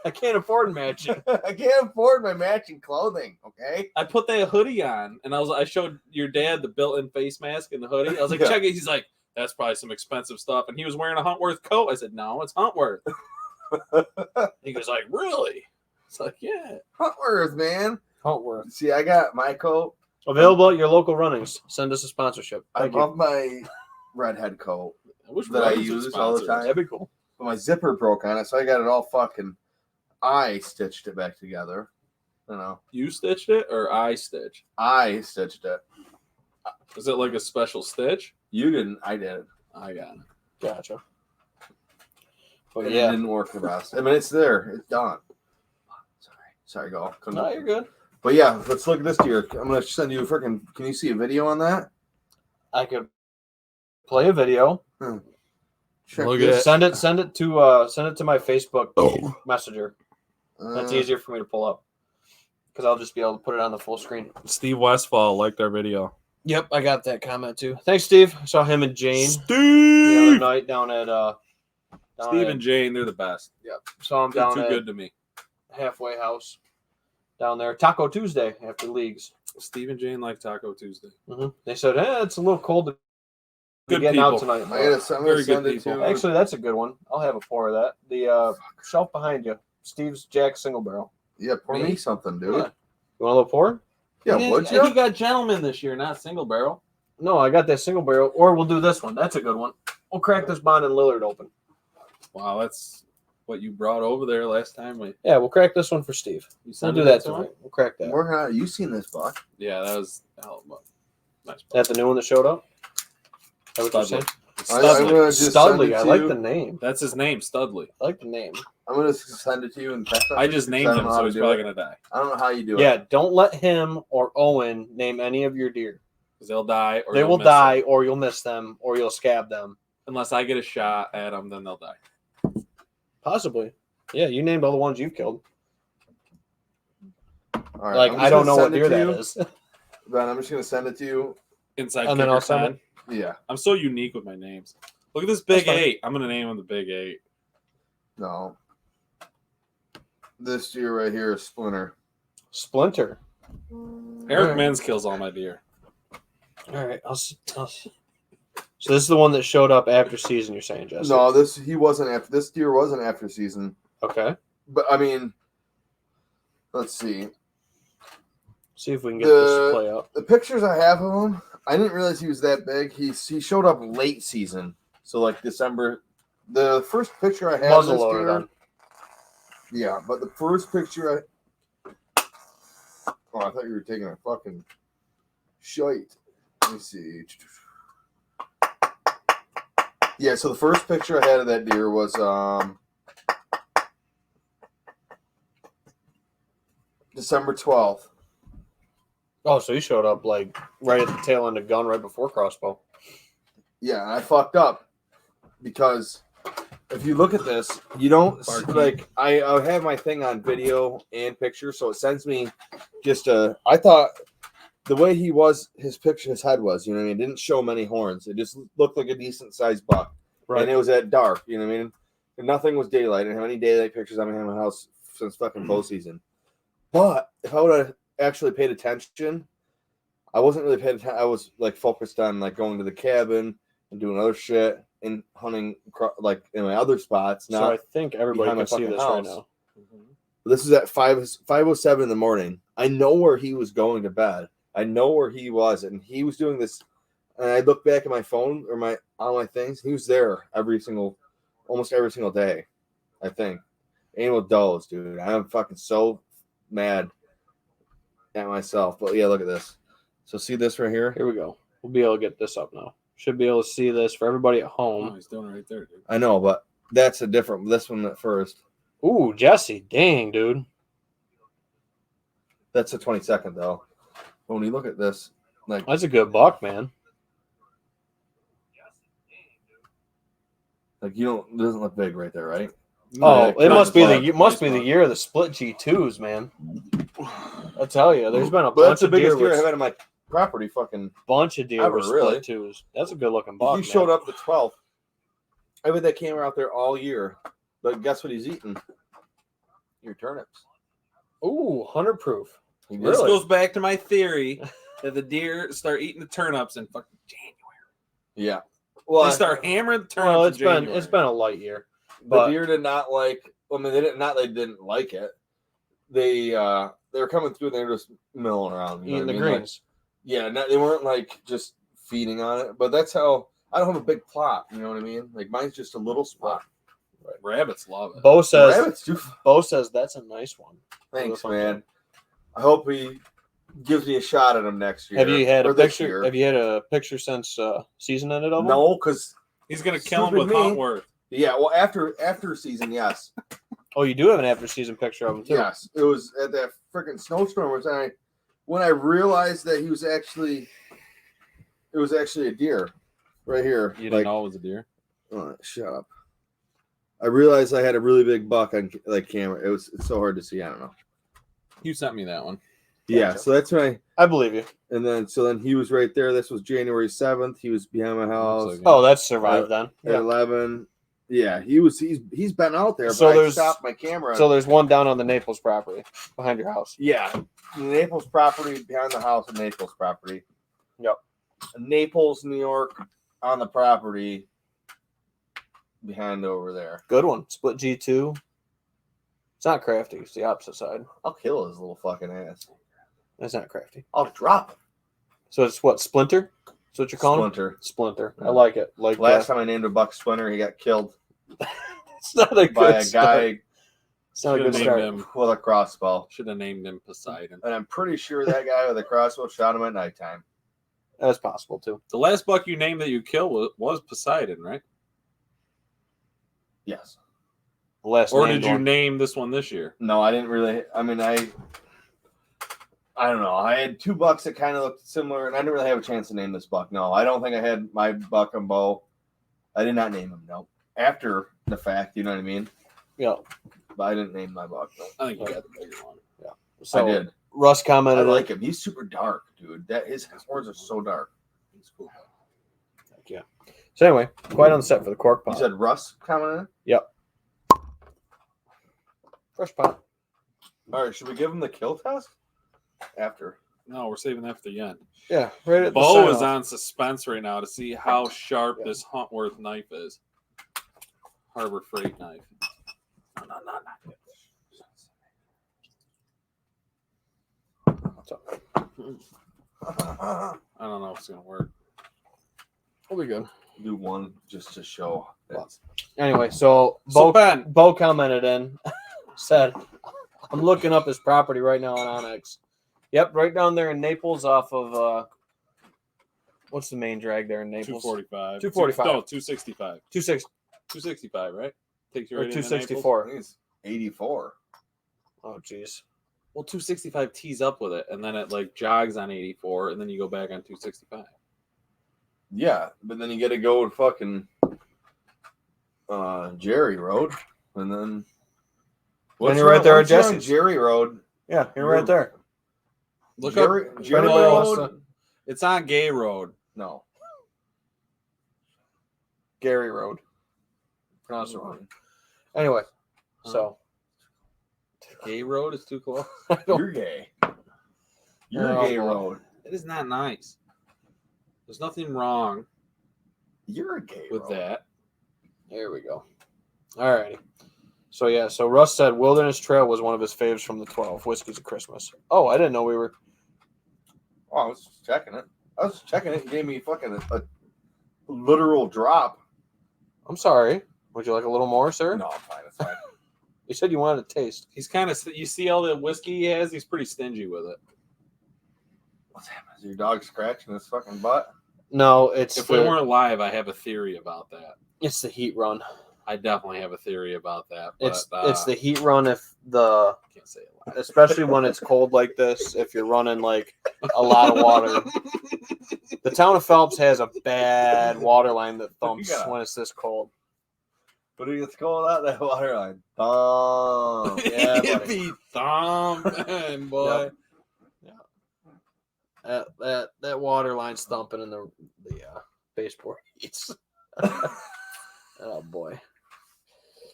I can't afford matching. I can't afford my matching clothing. Okay. I put that hoodie on, and I showed your dad the built-in face mask and the hoodie. I was like, Yeah. check it. He's like, that's probably some expensive stuff. And he was wearing a Huntworth coat. I said, no, it's Huntworth. He goes like, really? It's like, yeah. Huntworth, man. Huntworth. See, I got my coat. Available at your local runnings. Send us a sponsorship. I Thank you. love my redhead coat I wish that I Runners would use all the sponsor us. time. That'd be cool. But my zipper broke on it, so I got it all fucking. I stitched it back together. You know, You stitched it or I stitched? I stitched it. Is it like a special stitch? You didn't. I did. I got it. Gotcha. But And yeah. it didn't work the best. I mean, it's there. It's done. Sorry, go. No, you're good. But yeah, let's look at this deer. I'm gonna send you a freaking. Can you see a video on that? I could play a video. Check Look at this. it. Send it to my Facebook Messenger. That's easier for me to pull up because I'll just be able to put it on the full screen. Steve Westfall liked our video. Yep, I got that comment too. Thanks, Steve. I saw him and Jane the other Steve! night down at Steve and Jane, they're the best. Yep, saw him They're down too at good to me. Halfway House down there. Taco Tuesday after leagues. Steve and Jane like Taco Tuesday. They said, it's a little cold to be Good getting out people. tonight. I'm but- gonna Very send good it people. to. Actually, that's a good one. I'll have a pour of that. The shelf behind you, Steve's Jack Single Barrel. Yeah, pour me something, dude. Yeah. You want a little pour? Yeah, He would didn't- you? He got gentleman this year, not single barrel. No, I got that single barrel. Or we'll do this one. That's a good one. We'll crack this Bond and Lillard open. Wow, that's what you brought over there last time. Yeah, we'll crack this one for Steve. You We'll sent do it that to him? tonight. We'll crack that. Working on it. You seen this, Buck? Yeah, that was a hell of a nice. That's the new one that showed up? Is that what you're saying? Studley. I'm gonna just send Studley. it I to like you. the name. That's his name, Studley. I like the name. I'm gonna send it to you in text. I just message, 'cause named I don't him, know so how he's to do probably it. gonna die I don't know how you do it. Yeah, don't let him or Owen name any of your deer. because they'll die. Or They you'll will miss die, them. or you'll miss them, or you'll scab them. Unless I get a shot at them, then they'll die. Possibly. Yeah, you named all the ones you've killed. All right, Like, I'm I just don't gonna know what send it deer to that you. is. Ben, I'm just gonna send it to you. Inside And then kicker I'll send time. Yeah. I'm so unique with my names. Look at this Big That's fine. 8. I'm gonna name him the Big 8. No. This deer right here is Splinter. Splinter. Eric Alright. Menz kills all my deer. All right. So this is the one that showed up after season, you're saying, Jesse? No, this deer wasn't after season. Okay. But I mean, let's see. See if we can get this to play out. The pictures I have of him, I didn't realize he was that big. He showed up late season, so like December. The first picture I had of Muzzle this loader deer, then. yeah, but the first picture I thought you were taking a fucking shite. Let me see. Yeah, so the first picture I had of that deer was December 12th. Oh, so you showed up like right at the tail end of gun, right before crossbow. Yeah, and I fucked up because if you look at this, you don't see, like I have my thing on video and picture, so it sends me just a. I thought the way he was, his head was, you know what I mean? It didn't show many horns. It just looked like a decent sized buck, Right. and it was at dark. You know what I mean? And nothing was daylight. I didn't have any daylight pictures on my house since fucking postseason. But if I would have actually paid attention, I wasn't really paying attention. I was like focused on like going to the cabin and doing other shit and hunting like in my other spots. So Now I think everybody behind my can see fucking this right house. now. this is at 5:07 in the morning. I know where he was going to bed. I know where he was, and he was doing this. And I look back at my phone or on my things. He was there almost every single day. I think. Animal does, dude. I'm fucking so mad at myself. But yeah, look at this. So see this right here? Here we go. We'll be able to get this up now. Should be able to see this for everybody at Oh, home. he's doing it right there, dude. I know, but that's a different. This one at first. Ooh, Jesse. Dang, dude. That's the 22nd though. But when you look at this, Like, That's a good buck, man. you don't. It doesn't look big right there, right? Oh, Yeah, it must be buck. the Nice year of the split G2s, man. I tell you, there's been a But bunch that's the of deer biggest deer I've with had on my property. Fucking bunch of deer ever, with really. split twos. That's a good looking buck. He showed up the 12th. I've had that camera out there all year. But guess what he's eating? Your turnips. Ooh, 100 proof. He This did. goes back to my theory that the deer start eating the turnips in fucking January. Yeah. Well, They start hammering the turnips Well, in January. it's been a light year. the But deer did not like. I mean, they didn't like it. They were coming through and they were just milling around, you know eating what the I mean? Like, greens. yeah, they weren't like just feeding on it. But that's how I don't have a big plot. You know what I mean? Like mine's just a little spot. Rabbits love it. Bo says Rabbits do. that's a nice one. Thanks, man. I hope he gives me a shot at him next year. Have you had or a this picture? year. Have you had a picture since season ended of him? No, because He's gonna kill him Stupid with me. Huntworth. yeah. Well, after season, yes, Oh, you do have an after season picture of him too. yes. It was at that freaking snowstorm. When I realized that it was actually a deer, right here. You didn't know it was a deer. Oh, shut up. I realized I had a really big buck on camera. It's so hard to see. I don't know. You sent me that one. Yeah, Gotcha. so that's when I believe you. and then he was right there. This was January 7th. He was behind my house Looks like Oh, that's survived then. at Yeah. 11. Yeah, he's been out there. So But I there's- stopped my camera. So there's one down on the Naples property behind your house. yeah, the Naples property behind the house, and Naples property. Yep. Naples, New York, on the property behind over there. Good one. Split G2. It's not crafty. It's the opposite side. I'll kill his little fucking ass. It's not crafty. I'll drop him. So it's what, Splinter? That's what you're calling him? Splinter. Splinter. I Yeah. like it. Like Last time I named a buck Splinter, he got killed it's not a by good a start. guy It's not a Should've good named start. him. with a crossbow. Should have named him Poseidon. And I'm pretty sure that guy with a crossbow shot him at nighttime. That's possible too. The last buck you named that you killed was Poseidon, right? Yes. The last Or named did you one. name this one this year? No, I didn't really. I mean, I don't know. I had two bucks that kind of looked similar, and I didn't really have a chance to name this buck. No, I don't think I had my buck on bow. I did not name him. No, after the fact, you know what I mean. Yeah. But I didn't name my buck. No. I think you got the bigger one. So I did. Russ I commented. like him. He's super dark, dude. His horns are so dark. He's cool. Yeah. So anyway, quite on the set for the cork You pot. said Russ commented. Fresh pot. All right, should we give him the kill test after? No, we're saving that for the end. Yeah, right at the Bo is sign-off. on suspense right now to see how sharp Yeah. this Huntworth knife is. Harbor Freight knife. No. I don't know if it's gonna work. We'll be good. Do one just to show. Anyway, so So Ben, Bo commented in, said, I'm looking up his property right now on Onyx. Yep, right down there in Naples off of, what's the main drag there in Naples? 245. 245. No, 265. 260 right? Takes you or right into 264. He's 84. Oh, jeez. Well, 265 tees up with it, and then it like jogs on 84, and then you go back on 265. Yeah, but then you got to go to fucking Jerry Road, and then you're right there at once you're on Jesse's. Jerry Road. Yeah, you're right there. Look Jerry, up. Jerry anybody Road. wants to- It's on Gay Road. No, Gary Road. Pronounced it wrong. Anyway, so. Gay Road is too close. you're gay. You're Oh, Gay boy. Road. It is not nice. There's nothing wrong You're a gay with road. that. Here we go. All righty. So, yeah, so Russ said Wilderness Trail was one of his faves from the 12 Whiskeys of Christmas. Oh, I didn't know we were. Oh, I was checking it. And gave me fucking a literal drop. I'm sorry. Would you like a little more, sir? No, I'm fine. It's fine. You said you wanted a taste. He's kind of, you see all the whiskey he has, he's pretty stingy with it. What's happening? Is your dog scratching his fucking butt? No, it's If we weren't live, I have a theory about that. it's the heat run. I definitely have a theory about that. But, It's the heat run if the I can't say it especially when it's cold like this. If you're running like a lot of water, the town of Phelps has a bad water line that thumps Yeah. when it's this cold. But it's cold out that water line. Yeah, It buddy. be thumping, boy. Yep. That water line's thumping in the baseboard heats. Oh boy.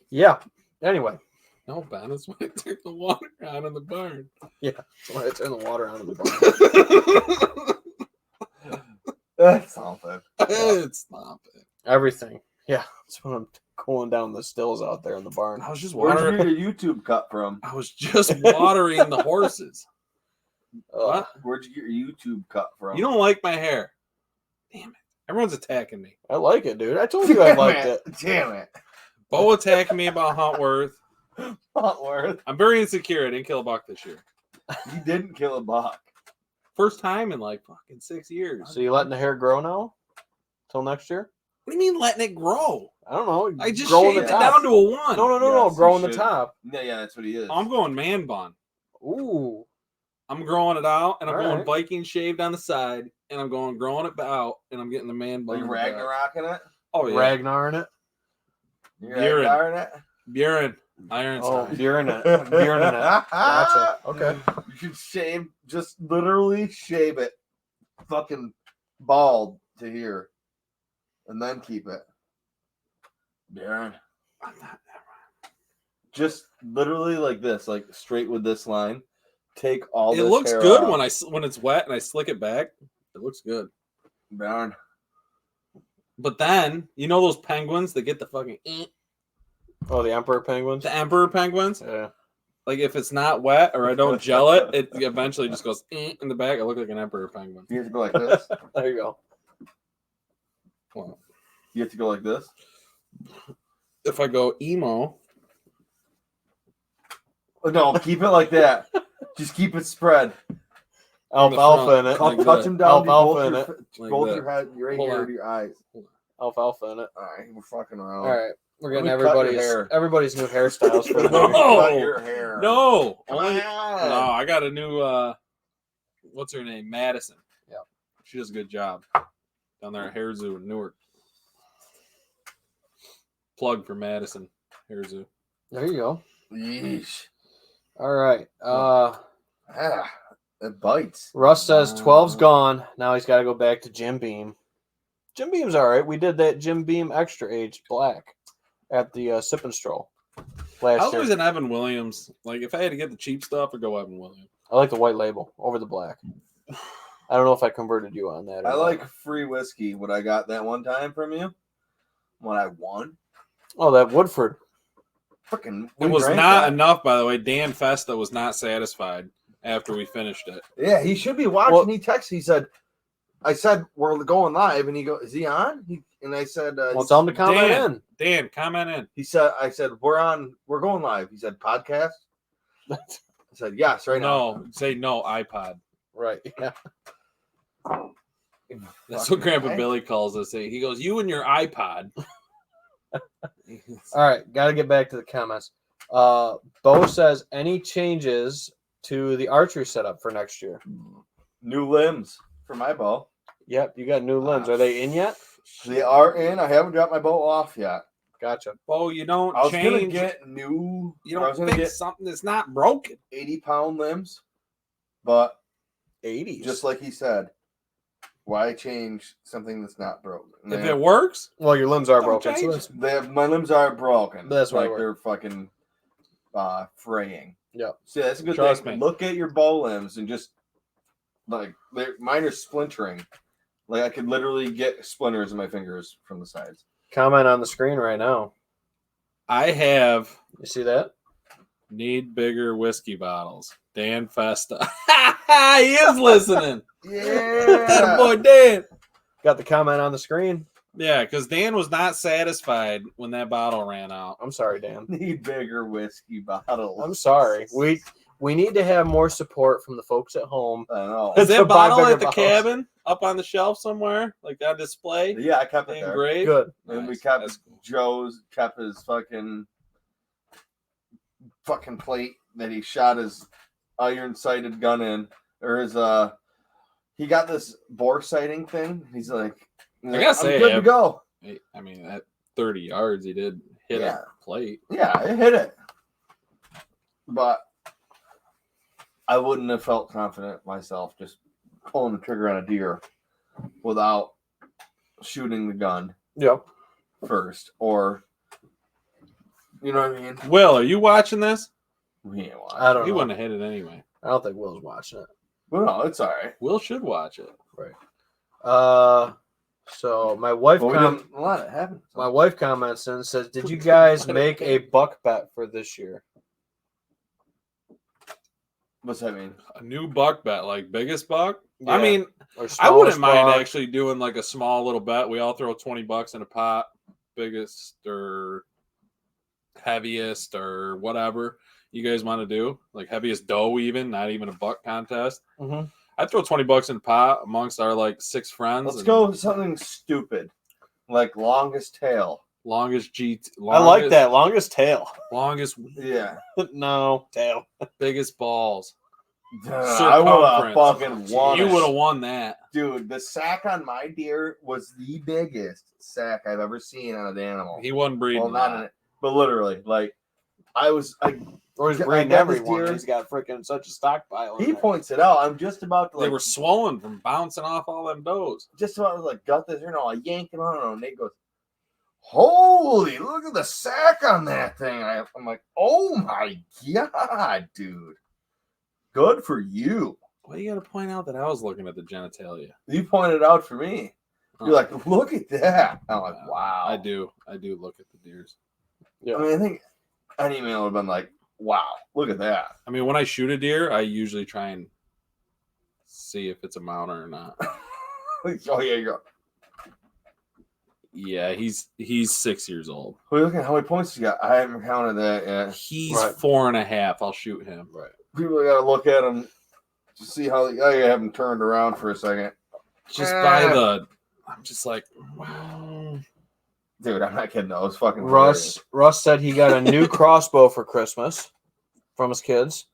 Yeah. Anyway, No, Ben, that's when I turn the water on in the barn. so I turn the water on in the barn. That's something. It's thumping. Everything. Yeah, that's when I'm cooling down the stills out there in the barn. I was just Where'd you watering. get your YouTube cut from? I was just watering the horses. What? Where'd you get your YouTube cut from? You don't like my hair? Damn it! Everyone's attacking me. I like it, dude. I told you I liked it. Damn it. Bo attacking me about Huntworth. Huntworth. I'm very insecure. I didn't kill a buck this year. You didn't kill a buck. First time in like fucking 6 years. So you letting the hair grow now? Till next year? What do you mean letting it grow? I don't know. I just growing shaved the it top. down to a 1. No. Yes, Growing you the should. top. Yeah, that's what he is. I'm going man bun. Ooh. I'm growing it out, and I'm All going right. Viking shaved on the side, and I'm going growing it out, and I'm getting the man bun. Are you in the back. Ragnaroking it? Oh yeah, Ragnar in it. You're Buren. Ragnaring it? Buren, Ironstein. Oh, you're in it. You're in it. Gotcha. Okay. You should shave, just literally shave it fucking bald to here. And then keep it. Darren. Just literally like this, like straight with this line. Take all It this looks hair good out. when it's wet and I slick it back. It looks good. Darren. But then you know those penguins that get the fucking Oh, the emperor penguins. the emperor penguins. Yeah. Like if it's not wet or I don't gel it, it eventually just goes in the back. I look like an emperor penguin. You have to go like this. There you go. Well, You have to go like this. if I go emo, No, keep it like that. Just keep it spread. Alfalfa in it. Like Touch that. them down to Alfalfa both, in your, it. Like both that. your head, your right Hold here on. to your eyes. Alfalfa in it. All right, we're fucking around. All right. We're getting Let me cut your everybody's hair. everybody's new hairstyles for the No. new Cut your hair. no, Come only on. no. I got a new what's her name? Madison. Yeah. She does a good job down there at Hair Zoo in Newark. Plug for Madison Hair Zoo. There you go. Yeesh. All right. Ah, it bites. Russ says 12's gone. Now he's got to go back to Jim Beam. Jim Beam's all right. We did that Jim Beam extra age black at the Sip and Stroll I last was always year. an Evan Williams. Like if I had to get the cheap stuff, I'd go Evan Williams. I like the white label over the black. I don't know if I converted you on that. Or I not. like free whiskey. What I got that one time from you when I won. Oh, that Woodford. Freaking. It was not enough, by the way. Dan Festa was not satisfied after we finished it. Yeah, he should be watching. Well- He texted. He said, "I said we're going live," and he goes, "Is he on?" And I said, Well, tell him to comment in. Dan, comment in. He said, "I said we're on. We're going live." He said, "Podcast." I said, "Yes, right now." No, say no iPod. Right. Yeah. That's what Fucking Grandpa right. Billy calls us. He goes, "You and your iPod." All right. Got to get back to the comments. Bo says, any changes to the archery setup for next year? New limbs for my bow. Yep. You got new limbs. Are they in yet? They are in. I haven't dropped my bow off yet. Gotcha. Oh, you don't I was gonna change. get new. You I was don't gonna fix get something that's not broken. 80-pound limbs, but 80s. just like he said, why change something that's not broken? And If they- it works, well, your limbs are Don't broken. So change that's, They have, my limbs are broken. That's why like we're- they're fucking fraying. Yep. So that's a good Trust thing. me. Look at your bow limbs and just like mine are splintering. Like I could literally get splinters in my fingers from the sides. comment on the screen right now. I have You see that? need bigger whiskey bottles. Dan Festa. He is listening. That boy Dan. Got the comment on the screen. Yeah, because Dan was not satisfied when that bottle ran out. I'm sorry, Dan. Need bigger whiskey bottles. I'm sorry. We need to have more support from the folks at home. I know. Is To that buy bottle bigger at the bottles. cabin up on the shelf somewhere? Like on display? Yeah, I kept it there. Engraved? Good. And we Nice. kept That's cool. Joe's kept his fucking plate that he shot his iron sighted gun in, or his he got this bore sighting thing. He's like, I gotta say, I'm good to go. I mean, at 30 yards, he did hit a plate. Yeah, it hit it. But I wouldn't have felt confident myself just pulling the trigger on a deer without shooting the gun first, or you know what I mean? Will, are you watching this? We ain't watching. I don't He know. wouldn't have hit it anyway. I don't think Will's watching it. Well, no, it's all right. Will should watch it. Right. So my wife a lot of happened. my wife comments and says, "Did you guys make a buck bet for this year?" What's that mean? A new buck bet, like biggest buck? Yeah. I mean, Or I wouldn't smallest mind buck? actually doing like a small little bet. We all throw $20 in a pot, biggest or heaviest or whatever you guys want to do. Like heaviest doe, even not even a buck contest. Mm-hmm. I'd throw $20 in a pot amongst our like 6 friends. Let's go with something stupid, like longest tail. Longest I like that longest tail. Longest, Yeah. No tail. biggest balls. I would have fucking won. You it. would have won that. Dude, the sack on my deer was the biggest sack I've ever seen on an animal. He wasn't breeding. Well, not in it, but literally, like, Or he's I breeding got this everyone. deer. He's got freaking such a stockpile. He points it out. I'm just about to They were swollen from bouncing off all them does. just about to like gut this, I yank it on, and Nate goes, "Holy, look at the sack on that thing!" And I'm like, "Oh my god, dude, good for you." Well, you got to point out that I was looking at the genitalia. You pointed it out for me. You're like, "Look at that!" I'm like, "Wow." I do look at the deers. I mean, I think any man would have been like, "Wow, look at that." I mean, when I shoot a deer, I usually try and see if it's a mounter or not. Oh yeah, you're. Yeah, he's 6 years old. Well, look at how many points you got. I haven't counted that yet. He's Right. 4.5. I'll shoot him. Right. People got to look at him to see how. Oh, you have him turned around for a second. Just by the, I'm just like, wow. Dude, I'm not kidding. Though. It was fucking Russ said he got a new crossbow for Christmas from his kids.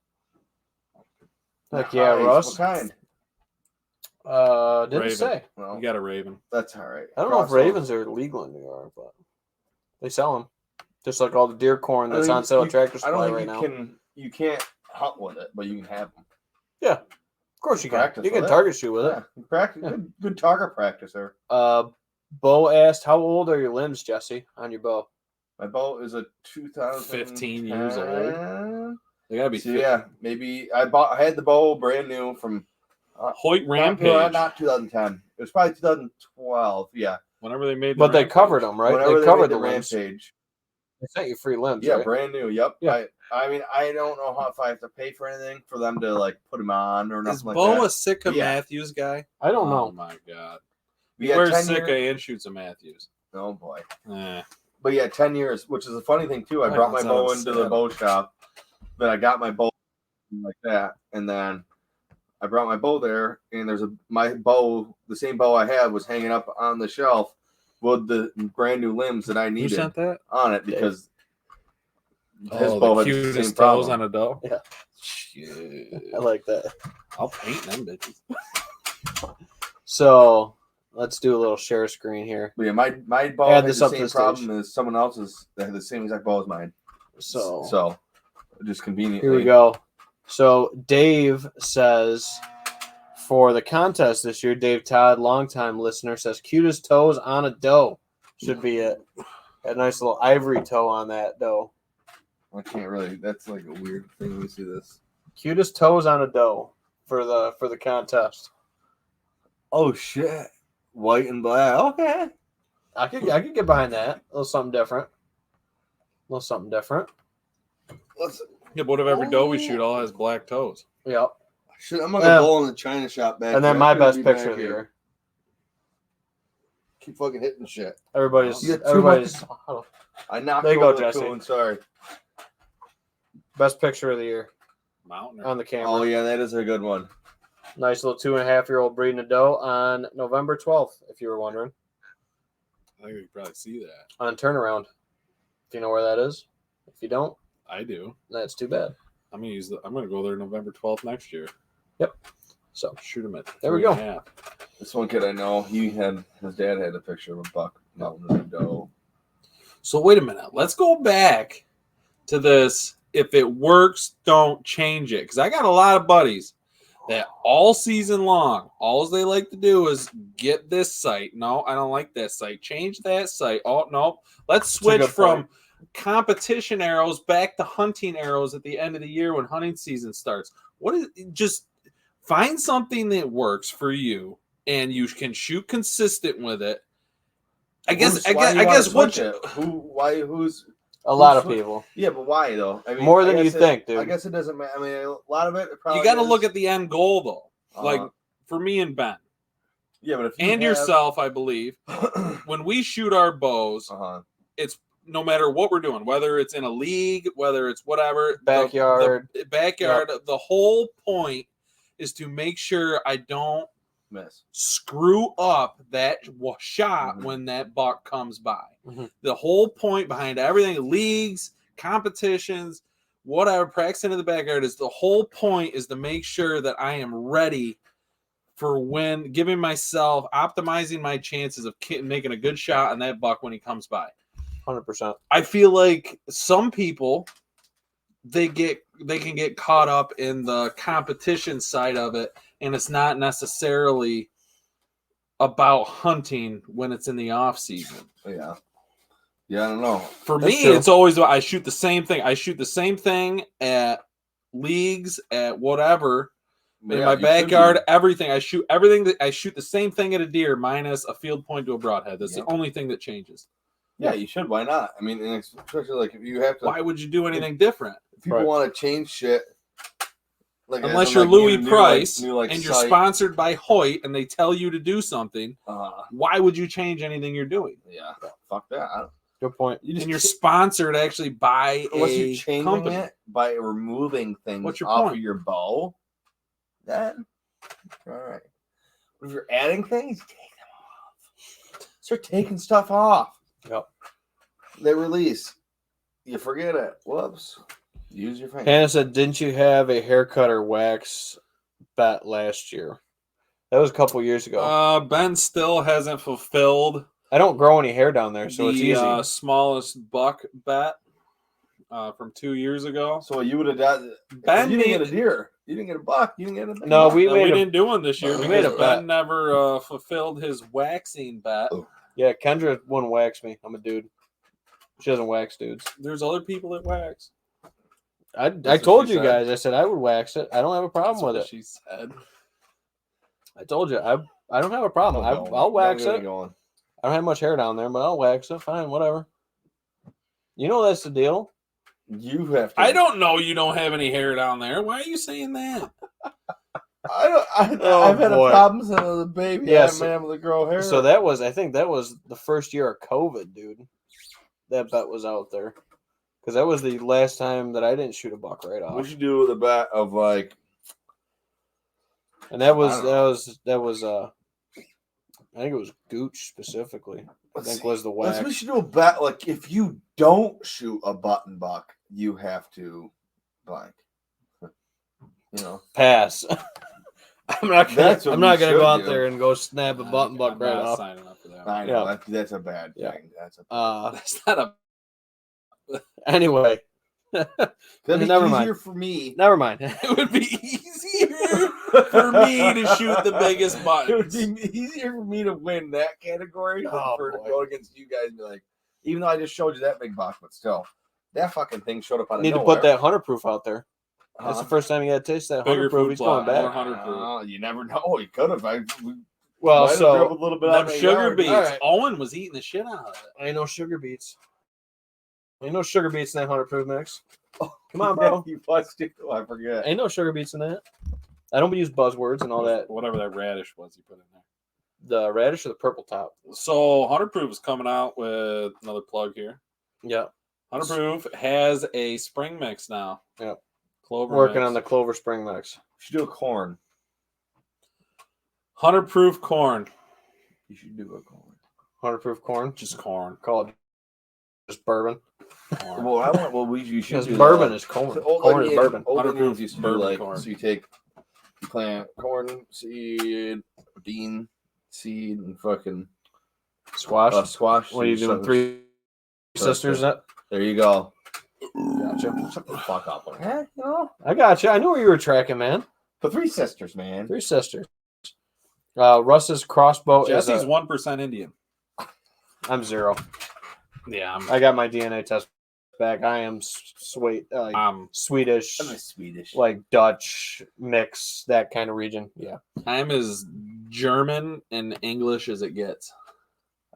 Heck yeah, Nice. Russ. What kind? Didn't Raven. say. Well, You got a raven. that's all right. I don't know if Crossbow. ravens are legal in New York, but they sell them. Just like all the deer corn that's on sale at Tractor I don't Supply think right now. you can't hunt with it, but you can have them. Of course you can. Practice You can with it. target shoot with Yeah, you practice. Yeah. Good target practice there. it. Bo asked, "How old are your limbs, Jesse, on your bow?" My bow is a 15 years old. They gotta be. So yeah, maybe I had the bow brand new from Hoyt Rampage. not 2010. It was probably 2012. Yeah, Whenever they made, But they covered them, right? whenever They covered made the limbs. Rampage. They sent you free limbs, Yeah, right? brand new. Yep. Yeah. I mean, I don't know if I have to pay for anything for them to like put them on or nothing Is like Bo that. a Sitka Yeah. Matthews guy? I don't Oh know. my god. We He had wears 10 Sitka years. and shoots a Matthews. Oh boy. Eh. But yeah, 10 years, which is a funny thing too. I Right, brought my that's bow what I'm into the saying. bow shop. Then I got my bow like that, and then I brought my bow there, and my bow, the same bow I had, was hanging up on the shelf with the brand new limbs that I Who needed sent that? on it because his Oh, bow the had the cutest same toes problem. on a doe. Yeah. Shit. I like that. I'll paint them bitches. So let's do a little share screen here. But yeah, my bow Add had this the up to same the stage. problem as someone else's that had the same exact bow as mine. So Just conveniently. here we go. So Dave says for the contest this year, Dave Todd, longtime listener, says cutest toes on a doe should be it. Got a nice little ivory toe on that doe. I can't really. That's like a weird thing. Let me see this. Cutest toes on a doe for the contest. Oh shit! White and black. Okay. I could get behind that. A little something different. Let's. Yeah, but what if every doe we shoot all has black toes? Yep. Shit, I'm gonna Yeah. go in the China shop back. And then there. my I shouldn't best be picture back of the here. year. Keep fucking hitting shit. Everybody's You got too everybody's I knocked There you go, over the Jesse. coon, sorry. best picture of the year Mountain. on the camera. Oh yeah, that is a good one. Nice little 2.5-year-old breeding a doe on November 12th, if you were wondering. I think we can probably see that. On turnaround. If you know where that is. If you don't, I do. that's too bad. I'm gonna go there November 12th next year. So Shoot him at There we 3.5. This one kid I know, his dad had a picture of a buck mounting a doe. So wait a minute. Let's go back to this. If it works, don't change it. Because I got a lot of buddies that all season long, all they like to do is get this site. No, I don't like that site. Change that site. Oh no, let's switch good from point. competition arrows back to hunting arrows at the end of the year when hunting season starts. Just find something that works for you and you can shoot consistent with it. Who's a lot of people. Yeah, but why though? I mean, More than you think, dude. I guess it doesn't matter. I mean, a lot of it probably you got to is. look at the end goal though. Like Uh, for me and Ben yeah, but if you and yourself, I believe when we shoot our bows, it's no matter what we're doing, whether it's in a league, whether it's whatever, Backyard. the backyard. Yep. The whole point is to make sure I don't screw up that shot when that buck comes by. The whole point behind everything, leagues, competitions, whatever, practicing in the backyard, is the whole point is to make sure that I am ready for when giving myself, optimizing my chances of making a good shot on that buck when he comes by. 100%. I feel like some people they can get caught up in the competition side of it, and it's not necessarily about hunting when it's in the off season. Yeah, I don't know. For me, it's always I shoot the same thing. I shoot the same thing at leagues, at whatever. In my backyard, everything. I shoot everything. I shoot the same thing at a deer minus a field point to a broadhead. That's the only thing that changes. Yeah, you should. Why not? I mean, especially like if you have to. Why would you do anything different? If people want to change shit, like unless you're Louis Price and you're sponsored by Hoyt and they tell you to do something, why would you change anything you're doing? Yeah, fuck that. Good point. You're sponsored actually by a company. It by removing things off of your bow. Then, all right. But if you're adding things, take them off. Start taking stuff off. Yep. They release. You forget it. Whoops. Use your finger. Hannah said, didn't you have a haircut or wax bet last year? That was a couple years ago. Ben still hasn't fulfilled. I don't grow any hair down there, so it's easy. Smallest buck bet from 2 years ago. So you would have done. Ben, you didn't get a deer. You didn't get a buck. You didn't get a. No, we didn't do one this year. We made a bet. Ben never fulfilled his waxing bet. Oh. Yeah, Kendra wouldn't wax me. I'm a dude. She doesn't wax dudes. There's other people that wax. I told you guys. I said I would wax it. I don't have a problem with it. She said. I told you. I don't have a problem. I'll wax it. I don't have much hair down there, but I'll wax it. Fine, whatever. You know that's the deal. You have to. I don't know you don't have any hair down there. Why are you saying that? I've had a problem since I was a baby. Yeah, I haven't been able to grow hair. So I think that was the first year of COVID, dude. That bet was out there. Because that was the last time that I didn't shoot a buck right off. What you do with a bet of like? And that was I think it was Gooch specifically. Was the wax. We should do a bet like if you don't shoot a button buck, you have to blank. Pass. I'm not gonna go out there and go snap a button buck right off. Signing up for that. I know that's a bad thing. That's not a. Anyway, never mind. For me, never mind. It would be easier for me to shoot the biggest buttons. It would be easier for me to win that category for to go against you guys and be like, even though I just showed you that big buck, but still, that fucking thing showed up on the. Need to put that 100 proof out there. That's the first time you got to taste that 100 proof. He's going back. You never know. He could have. Well, so a little bit them sugar beets. Right. Owen was eating the shit out of it. Ain't no sugar beets. Ain't no sugar beets in that 100 proof mix. Oh, come on, bro. You must do. I forget. Ain't no sugar beets in that. I don't use buzzwords and all that. Whatever that radish was you put in there. The radish or the purple top? So 100 proof is coming out with another plug here. Yeah. 100 proof has a spring mix now. Yep. Clover working mix. on the clover spring mix. You should do a corn. 100 proof corn. You should do a corn. 100 proof corn? Just corn. Called just bourbon. You should Because do bourbon the, is corn. so old Corn is Indian- bourbon. Old 100 Indians used to do bourbon like corn. so you plant corn seed, bean seed, and fucking Squash. squash. What are you seed, doing? so- 3 sisters? That There you go. gotcha. Shut the fuck up. You know, I got you. I knew where you were tracking, man. the 3 sisters, man. 3 sisters. Russ's crossbow Jesse's is 1% Indian. I'm 0. Yeah, I got my DNA test back. I am Swedish, I'm Swedish, Swedish. like Dutch mix, that kind of region. Yeah. I'm as German and English as it gets.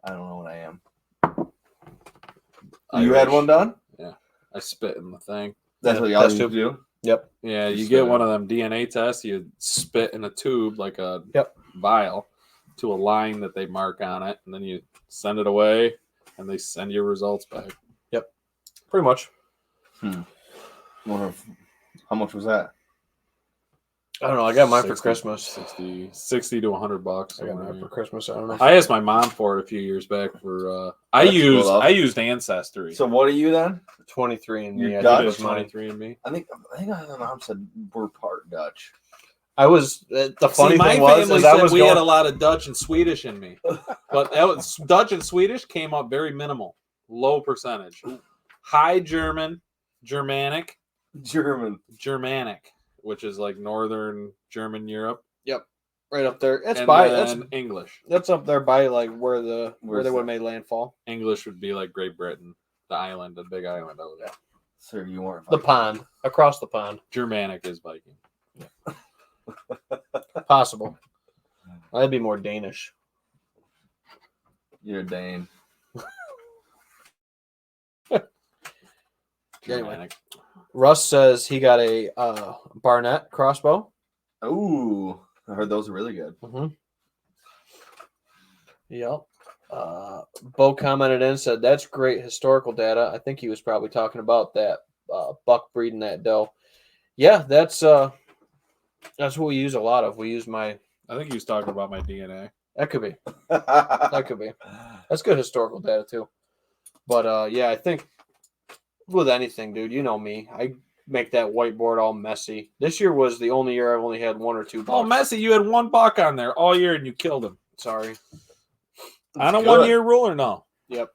I don't know what I am. You had Irish. one done? I spit in the thing. That's Yeah, what y'all test used to do? Yep. Yeah, you Just, get one of them DNA tests. You spit in a tube, like a vial, to a line that they mark on it, and then you send it away, and they send your results back. Pretty much. Wonder if- How much was that? I don't know. I got mine for 60 Christmas. 60 to $100. I got mine for Christmas. I don't know. I asked my mom for it a few years back for. I That's cool, though. used Ancestry. So what are you then? 23 and You're me. I Dutch? think it was mine. 23 and me. I think my mom said we're part Dutch. I was the funny my thing was family is I said was we going. had a lot of Dutch and Swedish in me, but that was Dutch and Swedish came up very minimal, low percentage. High German, Germanic, which is like Northern German Europe, right up there. It's and by then English. that's up there by like where they Where's would that? have made landfall. English would be like Great Britain, the island, the big island over there. Sir, you weren't. The pond across the pond. Germanic is Viking. Possible. I'd be more Danish. You're a Dane. Germanic. Russ says he got a Barnett crossbow. Ooh, I heard those are really good. Mm-hmm. Yep. Bo commented in, said that's great historical data. I think he was probably talking about that buck breeding that doe. Yeah, that's what we use a lot of. We use I think he was talking about my DNA. that could be. That could be. That's good historical data too. But yeah, I think with anything, dude, you know me. I make that whiteboard all messy. This year was the only year I've only had 1 or 2 bucks. Oh, Messi, you had 1 buck on there all year and you killed him. Sorry. On a good. 1-year rule or no? Yep.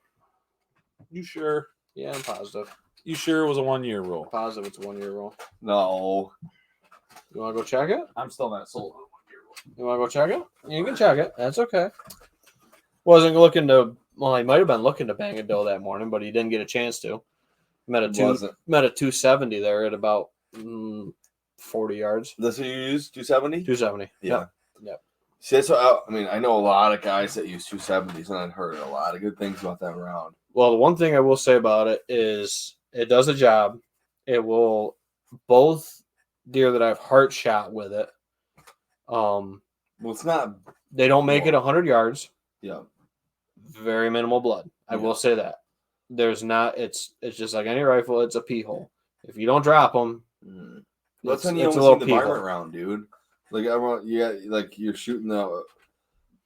You sure? Yeah, I'm positive. You sure it was a 1-year rule? Positive it's a 1-year rule. No, You want to go check it? I'm still not sold on a 1-year rule. You want to go check it? You can check it. That's okay. Wasn't looking to. Well, he might have been looking to bang a doe that morning, but he didn't get a chance to. Met a wasn't. 270 there at about 40 yards. this who you use 270? 270. Yeah. Yep. See, that's what I mean. I know a lot of guys that use 270s, and I've heard a lot of good things about that round. Well, the one thing I will say about it is it does a job. It will both deer that I've heart shot with it. Well, it's not. They don't make it 100 yards. Yeah. Very minimal blood. I will say that. There's not. It's just like any rifle. It's a pee hole. If you don't drop them, That's when you it's a don't little see the pee varmint hole. round, dude. Like everyone, like you're shooting the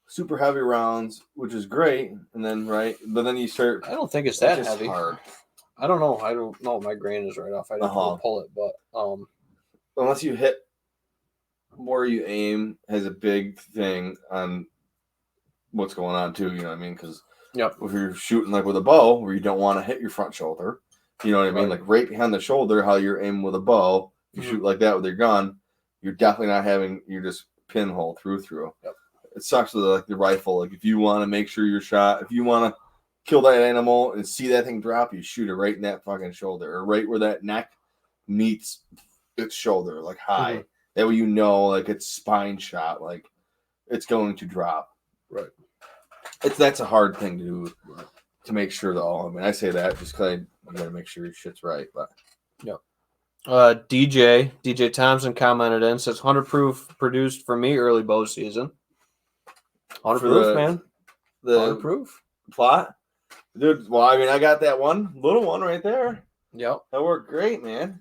super heavy rounds, which is great, and then but then you start. I don't think it's that just heavy. hard. I don't know. I don't know. My grain is right off. I didn't pull it, but Unless you hit where you aim has a big thing on what's going on too. You know what I mean? Because if you're shooting like with a bow, where you don't want to hit your front shoulder, you know what I mean? Like right behind the shoulder, how you're aiming with a bow. If you shoot like that with your gun, you're definitely not having. You're just pinhole through. Yep. It sucks with like the rifle. Like if you want to make sure you're shot, if you want to kill that animal and see that thing drop, you shoot it right in that fucking shoulder or right where that neck meets its shoulder, like high. Mm-hmm. That way you know, like it's spine shot, like it's going to drop. Right. That's a hard thing to do to make sure though. I mean, I say that just because I gotta make sure your shit's right. But DJ Thompson commented in, says 100 proof produced for me early bow season. 100 For proof, the- man. the 100 proof. plot, dude. Well, I mean, I got that one little one right there. Yep. That worked great, man.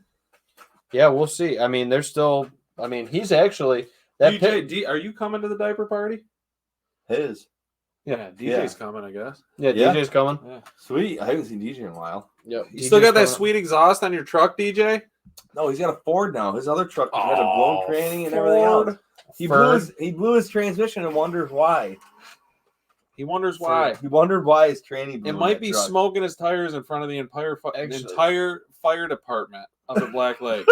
Yeah, we'll see. I mean, there's still. I mean, he's actually that DJ, are you coming to the diaper party? His. Yeah, DJ's coming, I guess. Yeah, Yeah. DJ's coming. Yeah. Sweet. I haven't seen DJ in a while. Yep. You still got that coming. sweet exhaust on your truck, DJ? No, he's got a Ford now. His other truck had a Oh, blown tranny and everything else. Ford. He Ford. blew his transmission and wonders why. He wonders why. He wondered why his tranny blew. It in might that be truck. smoking his tires in front of the entire fire department of the Black Lake.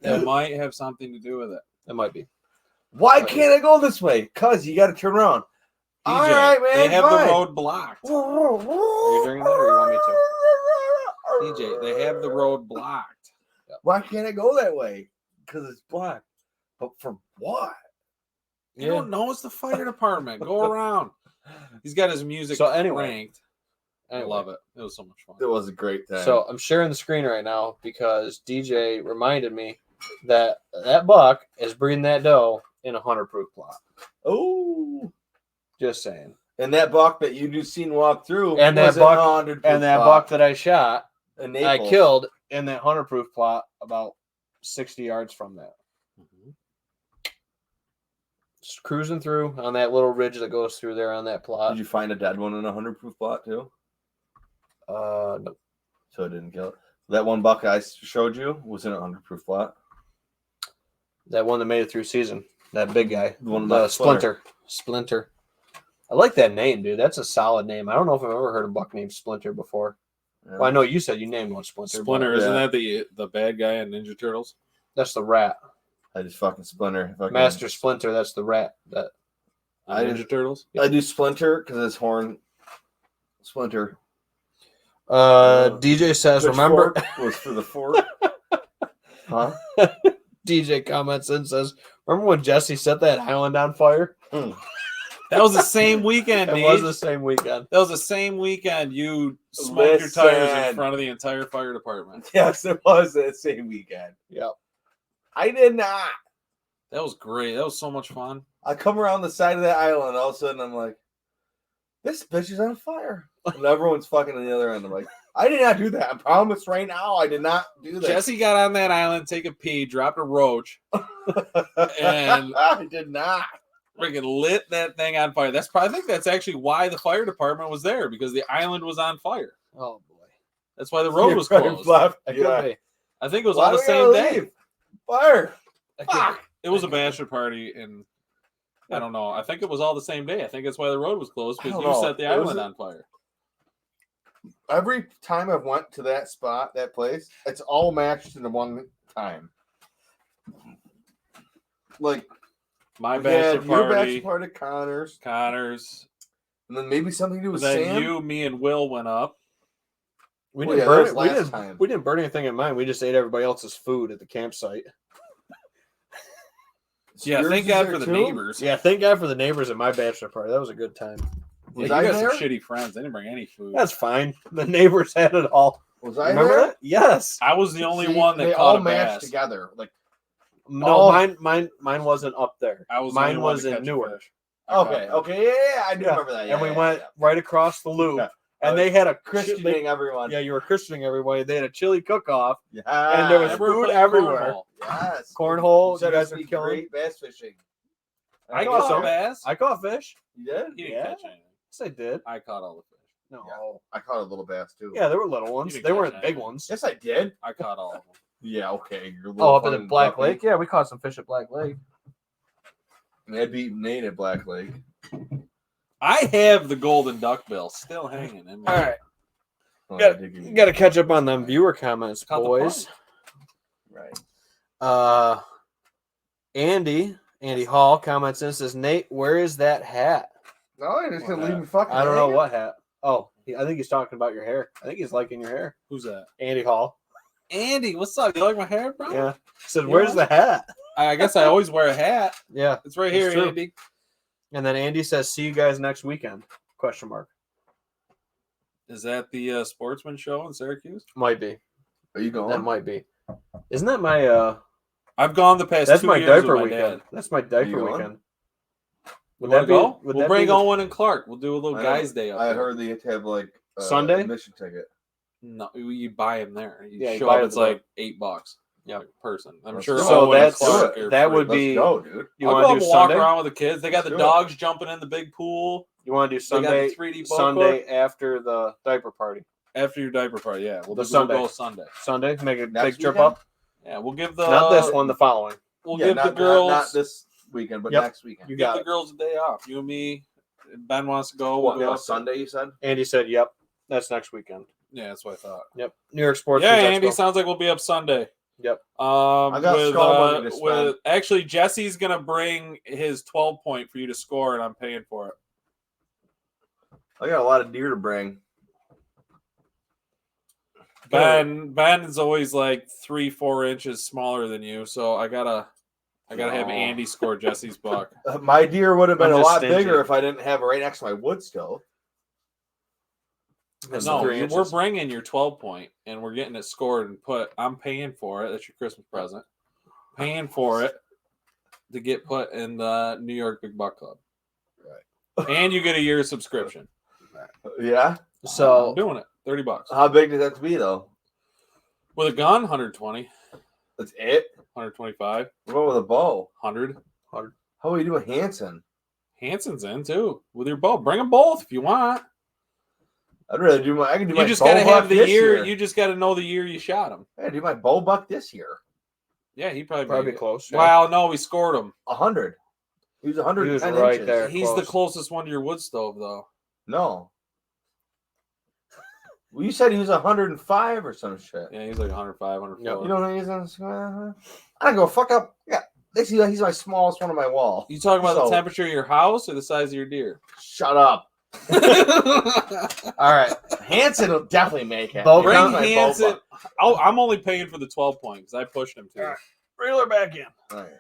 That might have something to do with it. It might be. Why can't I go this way? Cause you got to turn around. DJ, All right, man. they have fine. the road blocked. Are you drinking that or you want me to? DJ, they have the road blocked. Why can't I go that way? Because it's blocked. But for what? You don't know it's the fire department. Go around. He's got his music So anyway. ranked. I Anyway. love it. It was so much fun. It was a great time. So I'm sharing the screen right now because DJ reminded me that buck is breeding that doe in a 100-proof plot. oh, Just saying. and that buck that you just seen walk through, And that was in buck- 100 And that buck that I shot, in I Naples. killed in that 100-proof plot about 60 yards from that. Mhm. Just cruising through on that little ridge that goes through there on that plot. Did you find a dead one in a 100-proof plot too? No. So it didn't kill it. That one buck I showed you was in a 100-proof plot. That one that made it through season. That big guy. The one The about Splinter. Splinter. I like that name, dude. That's a solid name. I don't know if I've ever heard a buck named Splinter before. Yeah. Well, I know you said you named one Splinter. but Splinter, isn't Yeah. that the bad guy in Ninja Turtles? That's the rat. I just fucking Splinter. Master Splinter, that's the rat. That I Ninja Turtles? I do Splinter because his horn. Splinter. DJ says, Which remember fork was for the fork. Huh? DJ comments and says, remember when Jesse set that island on fire? That was the same weekend, It Nate. was the same weekend. That was the same weekend you smoked your tires in front of the entire fire department. Yes, it was that same weekend. Yep. I did not. That was great. That was so much fun. I come around the side of that island, all of a sudden I'm like, this bitch is on fire. And everyone's fucking on the other end. I'm like, I did not do that. I promise right now I did not do that. Jesse got on that island, take a pee, dropped a roach, and I did not. freaking lit that thing on fire. I think that's actually why the fire department was there, because the island was on fire. Oh, boy. That's why the road was Right, closed. left. That could Yeah. be. I think it was Why all the we same gotta day. leave? Fire. That could- Fuck. It was a bachelor party, and I don't know. I think it was all the same day. I think that's why the road was closed, I because don't you know. set the It was island a- on fire. Every time I've went to that spot, that place, it's all matched in the one time. Like My we had bachelor your party, bachelor party, Connor's, and and then maybe something to do with then Sam. you, me, and Will went up. We Well, didn't yeah, that burn was it. last time. We didn't burn anything in mine. We just ate everybody else's food at the campsite. Yeah, Yours thank is God there for the too? neighbors. Yeah, thank God for the neighbors at my bachelor party. That was a good time. Yeah, Was you I got there? some shitty friends. They didn't bring any food. That's fine. The neighbors had it all. Was I Remember there? that? Yes. I was the only See, one that they caught all a matched bass. together. Like No, Oh. mine wasn't up there. I was the Mine only one was to in catch a Newark. fish. I caught okay, a fish. okay, yeah, I do Yeah. remember that. Yeah, And we yeah, went yeah. right across the loop. Yeah. And they had a Christening everyone. Yeah, you were christening everybody. They had a chili cook-off. Yeah. And there was And we were food playing everywhere. cornhole. Yes. Cornhole, said you guys it'd were be killing. great bass fishing. I caught caught some. a bass. I caught fish. You did? He didn't Yeah. catch anything. Yes, I did. I caught all the fish. No. Yeah. I caught a little bass too. Yeah, there were little ones. didn't They catch weren't anything. big ones. Yes, I did. I caught all of them. Yeah, okay. You're a Oh, little up at the fucking Black ducky. Lake? Yeah, we caught some fish at Black Lake. I beat Nate at Black Lake. I have the golden duckbill still hanging in All my right. Oh, Got- I did give you- Got to catch up on them viewer comments, Caught the boys. Right. Andy Hall comments and says, Nate, where is that hat? No, you're just What gonna leave hat? me fucking. I don't know hanging? what hat. Oh, I think he's talking about your hair. I think he's liking your hair. Who's that? Andy Hall. Andy, what's up? You like my hair, bro? Yeah. Said, You where's know? the hat? I guess I always wear a hat. Yeah. It's right It's here, true. Andy. And then Andy says, see you guys next weekend? Question mark. Is that the sportsman show in Syracuse? Might be. Are you That going? might be. Isn't that my I've gone the past that's 2 my years diaper with my weekend. dad. That's my You diaper going? weekend. Would that go? would We'll that bring be the- Owen and Clark. We'll do a little I guys' day up I there. heard they have to have like Sunday? admission ticket. No, you buy him there. You Yeah, you show buy up, it it's at the like $8. like, person. I'm Let's sure. go. So Owen and that's Clark are that free. would Let's be. go, dude. You I'll want go to do up and walk Sunday? around with the kids. They got the Let's do dogs jumping in the big pool. You want to do They got the Sunday? 3D boat Sunday after the diaper party. after your diaper party. Yeah, we'll The go Sunday. Sunday, make a Next big trip weekend? up. Yeah, we'll give the Not this one, the following. We'll Yeah, give the not girls this weekend, but Yep. next weekend. You give got the it. girls a day off. You and me. Ben wants to go. What, We'll go on up Sunday, you said? Andy said, "Yep, that's next weekend." Yeah, that's what I thought. Yep, New York Sports. Yeah, Foods Andy, Expo. sounds like we'll be up Sunday. Yep. I got skull money to spend. with actually Jesse's gonna bring his 12 point for you to score, and I'm paying for it. I got a lot of deer to bring. Ben is always like 3-4 inches smaller than you, so I gotta have Andy score Jesse's buck. My deer would have been I'm a just lot stingy. bigger if I didn't have it right next to my wood stove. That's No, 3 we're inches. bringing your 12 point, and we're getting it scored and put. I'm paying for it. That's your Christmas present. Paying for it to get put in the New York Big Buck Club. Right. And you get a year's subscription. Yeah. I'm So doing it. $30. How big does that have to be, though? With a gun, 120, That's it. 125, What about with a bow? 100. How are you doing, Hanson? Hanson's in too with your bow. Bring them both if you want. I'd rather do my. I can do my You just bow gotta buck have the this year. You just gotta know the year you shot him. I gotta do my bow buck this year. Yeah, he probably probably made it. close. Yeah. Wow, no, we scored him. 100. He was 110 right inches. there. He's the close. closest one to your wood stove, though. No. Well, you said he was 105 or some shit. Yeah, he's like 105, 104. You don't think he's on? I don't go fuck up. Yeah, he's my smallest one on my wall. You talking about So- the temperature of your house or the size of your deer? Shut up. All right. Hanson will definitely make it. Bow He Bring was my bow Hanson. buck. I'm only paying for the 12 point because I pushed him to. All right. Reel her back in. All right.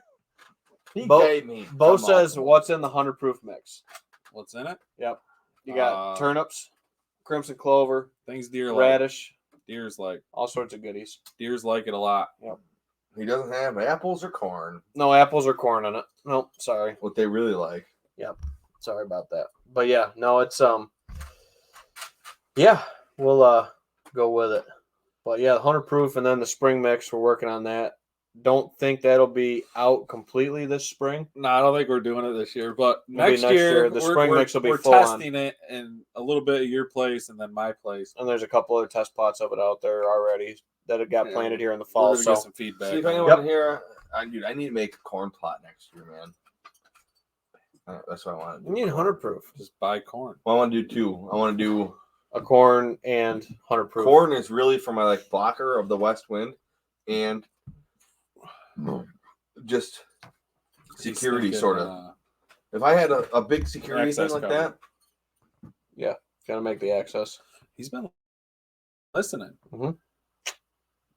He Bo- gave me. Bo some says, awesome. "What's in the 100 proof mix?" What's in it? Yep. You got Uh, turnips, crimson clover, Things deer like. radish, Deer's like. all sorts of goodies. Deer's like it a lot. He doesn't have apples or corn. No apples or corn in it. Nope. Sorry. What they really like. Sorry about that. But yeah, no, it's yeah, we'll go with it. But yeah, the 100 proof and then the spring mix, we're working on that. Don't think that'll be out completely this spring. No, I don't think we're doing it this year, but It'll be next next year year. The spring mix will be we're full on. testing it in a little bit of your place and then my place. And there's a couple other test plots of it out there already that have got Yeah, planted here in the We're fall. gonna So get some feedback. See if on it. anyone here. Dude, I need to make a corn plot next year, man. That's what I want to you do. need 100 proof. Just buy corn. Well, I want to do two. I want to do A corn and 100 proof. corn is really for my like blocker of the west wind and just He's security thinking, sort of. If I had a big security thing Access like cover. that, Gotta make the access. He's been listening. well,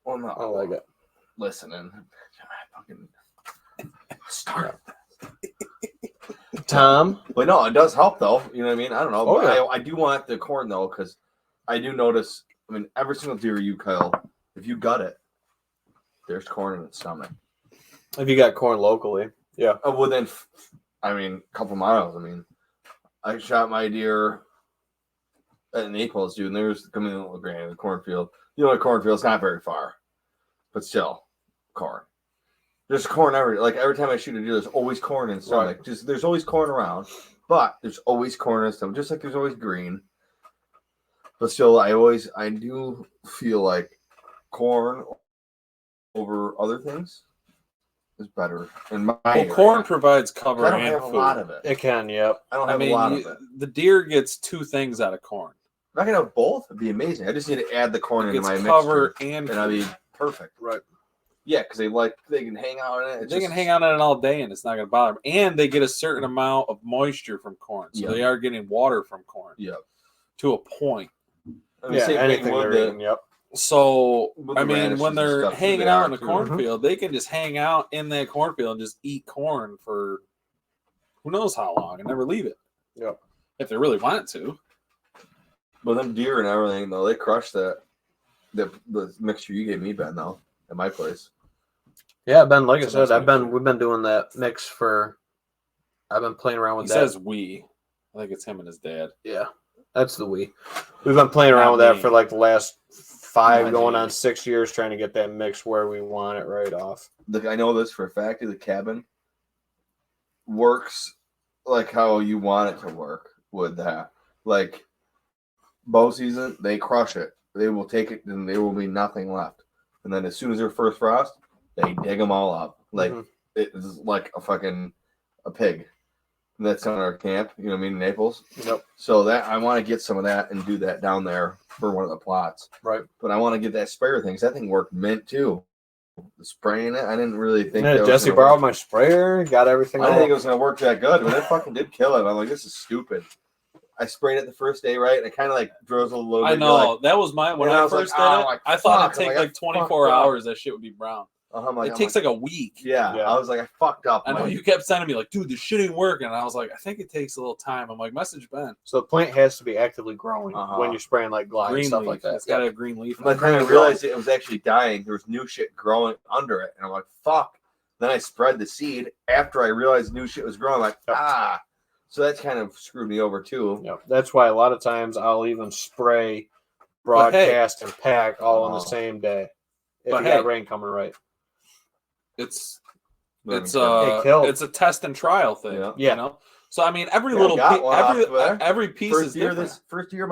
no, I like it. listening. Fucking start. Tom, But no, it does help though. You know what I mean? I don't know. Oh, But yeah. I do want the corn though, because I do notice. I mean, every single deer you kill, if you gut it, there's corn in its stomach. if you got corn locally, yeah. Within, I mean, a couple miles. I mean, I shot my deer at Naples, dude, and there's coming in the cornfield. You know, a cornfield's not very far, but still, corn. There's corn every time I shoot a deer. There's always corn in stomach. Right. Just there's always corn around, but there's always corn in stomach. Just like there's always green. But still, I do feel like corn over other things is better in my Well, area. corn provides cover I don't and have food. a lot of it. It can, yep. I don't I have mean, a lot of it. the deer gets two things out of corn. If I can have both, it'd be amazing. I just need to add the corn It into gets my cover mixture, and and I'd be food. perfect. Right. Yeah, because they can hang out in it. They can hang out in it all day and it's not going to bother them. And they get a certain amount of moisture from corn. So Yeah. they are getting water from corn Yeah. to a point. I mean, Yeah, same anything thing with they're the, eating, yep. So, With I the mean, radishes when and they're stuff, hanging they out are in the too. cornfield, they can just hang out in that cornfield and just eat corn for who knows how long and never leave it. Yep. If they really want to. But them deer and everything, though, they crush the mixture you gave me, Ben, though, at my place. Yeah, Ben, like I So said, that's we've been doing that mix for I've been playing around with He that. says we. I think it's him and his dad. Yeah. That's the we've been playing around Not with that me. for like the last 5 Not going on really. 6 years trying to get that mix where we want it right off. I know this for a fact. The cabin works like how you want it to work with that. Like bow season, they crush it. They will take it, and there will be nothing left. And then as soon as their first frost, they dig them all up. Like it's like a pig. That's on our camp. You know what I mean? In Naples. Yep. So that I want to get some of that and do that down there for one of the plots. Right. But I want to get that sprayer thing. 'Cause that thing worked mint too. The spraying it, I didn't really think. Yeah, that was Jesse gonna borrowed work. my sprayer, got everything. I didn't think it was gonna work that good, but it fucking did kill it. I'm like, this is stupid. I sprayed it the first day, right? And it kind of like drizzled a little bit. I You're know like, that was my when and I I was like, first did oh, it. like, I thought fuck. it'd take I'm like like, I 24 fucked up. hours. That shit would be brown. It takes like a week. Yeah, I was like, I fucked up. I know you kept sending me like, dude, this shit ain't working. And I was like, I think it takes a little time. I'm like, message Ben. So the plant has to be actively growing when you're spraying like glide and Green stuff leaf. like that. It's got a green leaf. By the time I realized it was actually dying, there was new shit growing under it, and I'm like, fuck. Then I spread the seed after I realized new shit was growing. I'm like, So that's kind of screwed me over too. Yep. That's why a lot of times I'll even spray, broadcast, and pack all on the same day if you got rain coming right. It's It it's a test and trial thing. Yeah. You know. So I mean, every piece is different. First year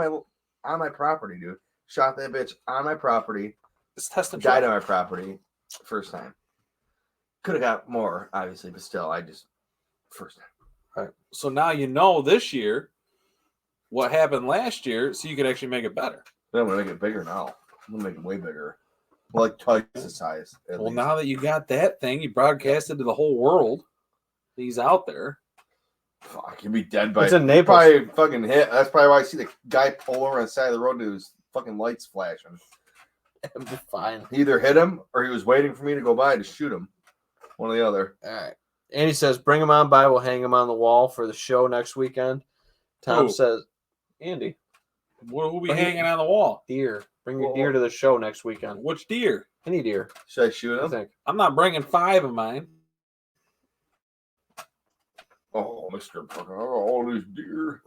on my property, dude. Shot that bitch on my property. It's test and died trial. on my property. First time. Could have got more, obviously, but still, first time. Right. So now you know this year what happened last year, so you can actually make it better. Then I'm gonna make it bigger now. I'm gonna make it way bigger. Like twice the size. Well, now that you got that thing, you broadcasted to the whole world. He's out there. Fuck, you'd be dead by. It's in Naples. Probably fucking hit. That's probably why I see the guy pull over on the side of the road and his fucking lights flashing. It'll be fine. He either hit him or he was waiting for me to go by to shoot him. One or the other. All right. Andy says, bring him on by. We'll hang him on the wall for the show next weekend. Tom says, Andy. What will be hanging on the wall? Deer. Bring your deer to the show next weekend. Which deer? Any deer. Should I shoot him? I think. I'm not bringing 5 of mine. Oh, Mr. Fucker. All these deer.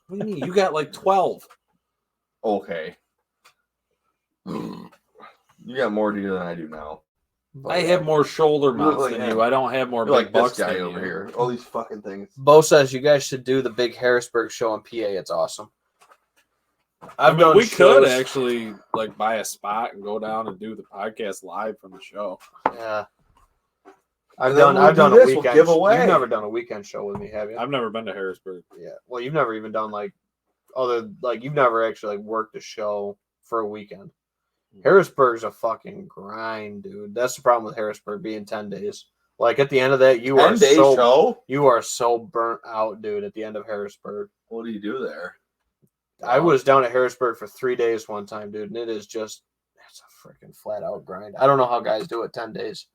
What do you mean? You got like 12. Okay. You got more deer than I do now. I have more shoulder mounts like than him. you. I don't have more You're big like bucks this guy than over you. here. All these fucking things. Bo says you guys should do the big Harrisburg show in PA. It's awesome. We could actually like buy a spot and go down and do the podcast live from the show. Yeah. I've done a weekend. We'll give away. You've never done a weekend show with me, have you? I've never been to Harrisburg. Yeah. Well, you've never even done you've never actually worked a show for a weekend. Harrisburg's a fucking grind, dude. That's the problem with Harrisburg being 10 days. Like at the end of that, you are so burnt out, dude. At the end of Harrisburg, what do you do there? I was down at Harrisburg for 3 days one time, dude, and it's a freaking flat out grind. I don't know how guys do it 10 days,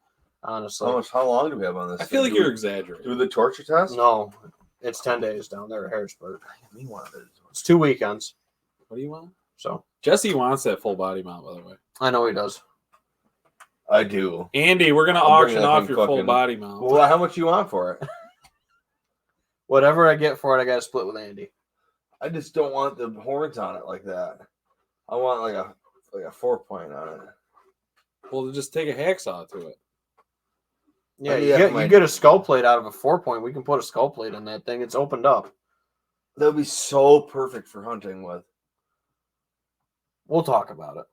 honestly. How long do we have on this? I feel like you're exaggerating. Do the torture test? No, it's 10 days down there at Harrisburg. Me one of those. It's 2 weekends. What do you want? So Jesse wants that full body mount, by the way. I know he does. I do. Andy, we're gonna auction off your full body mount. Well, how much you want for it? Whatever I get for it, I got to split with Andy. I just don't want the horns on it like that. I want like a 4-point on it. Well, just take a hacksaw to it. Yeah, you get a skull plate out of a 4-point. We can put a skull plate in that thing. It's opened up. That would be so perfect for hunting with. We'll talk about it.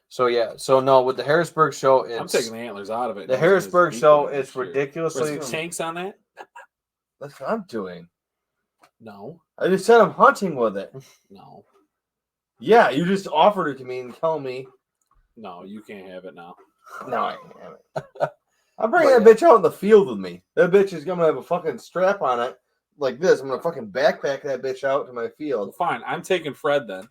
So yeah, no, with the Harrisburg show, I'm taking the antlers out of it. The Harrisburg show is ridiculously. Tanks on that? That's what I'm doing. No. I just said I'm hunting with it. No. Yeah, you just offered it to me and tell me. No, you can't have it now. No, I can't have it. I'm bringing that bitch out in the field with me. That bitch is gonna have a fucking strap on it like this. I'm gonna fucking backpack that bitch out to my field. Fine, I'm taking Fred then.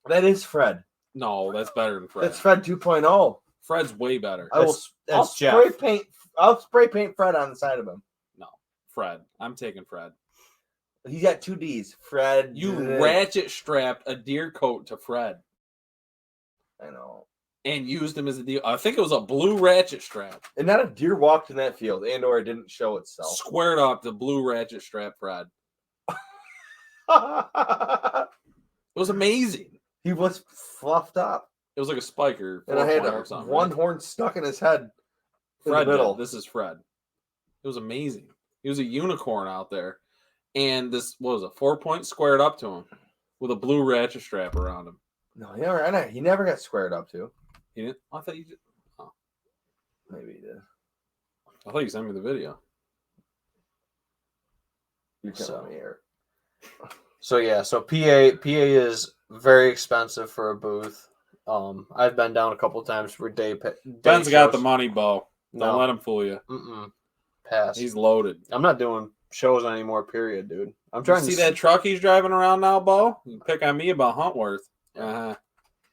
That is Fred. No, that's better than Fred. That's Fred 2.0. Fred's way better. I'll spray paint Fred on the side of him. No, Fred. I'm taking Fred. He's got 2 D's. Fred. You ratchet strapped a deer coat to Fred. I know. And used him as a deer. I think it was a blue ratchet strap. And not a deer walked in that field, and or it didn't show itself. Squared up the blue ratchet strap Fred. It was amazing. He was fluffed up. It was like a spiker. And I had or something, one right? horn stuck in his head. Fred in the middle. did. This is Fred. It was amazing. He was a unicorn out there. And this, what was it, 4-point squared up to him with a blue ratchet strap around him. No, he never got squared up to. He didn't? I thought you did. Oh, Maybe he did. I thought you sent me the video. You're telling me here. So yeah, so PA is very expensive for a booth. I've been down a couple times for day Ben's got shows. the money, Bo. Don't let him fool you. Pass. He's loaded. I'm not doing shows anymore. Period, dude. I'm trying to to see that truck he's driving around now, Bo. You pick on me about Huntworth.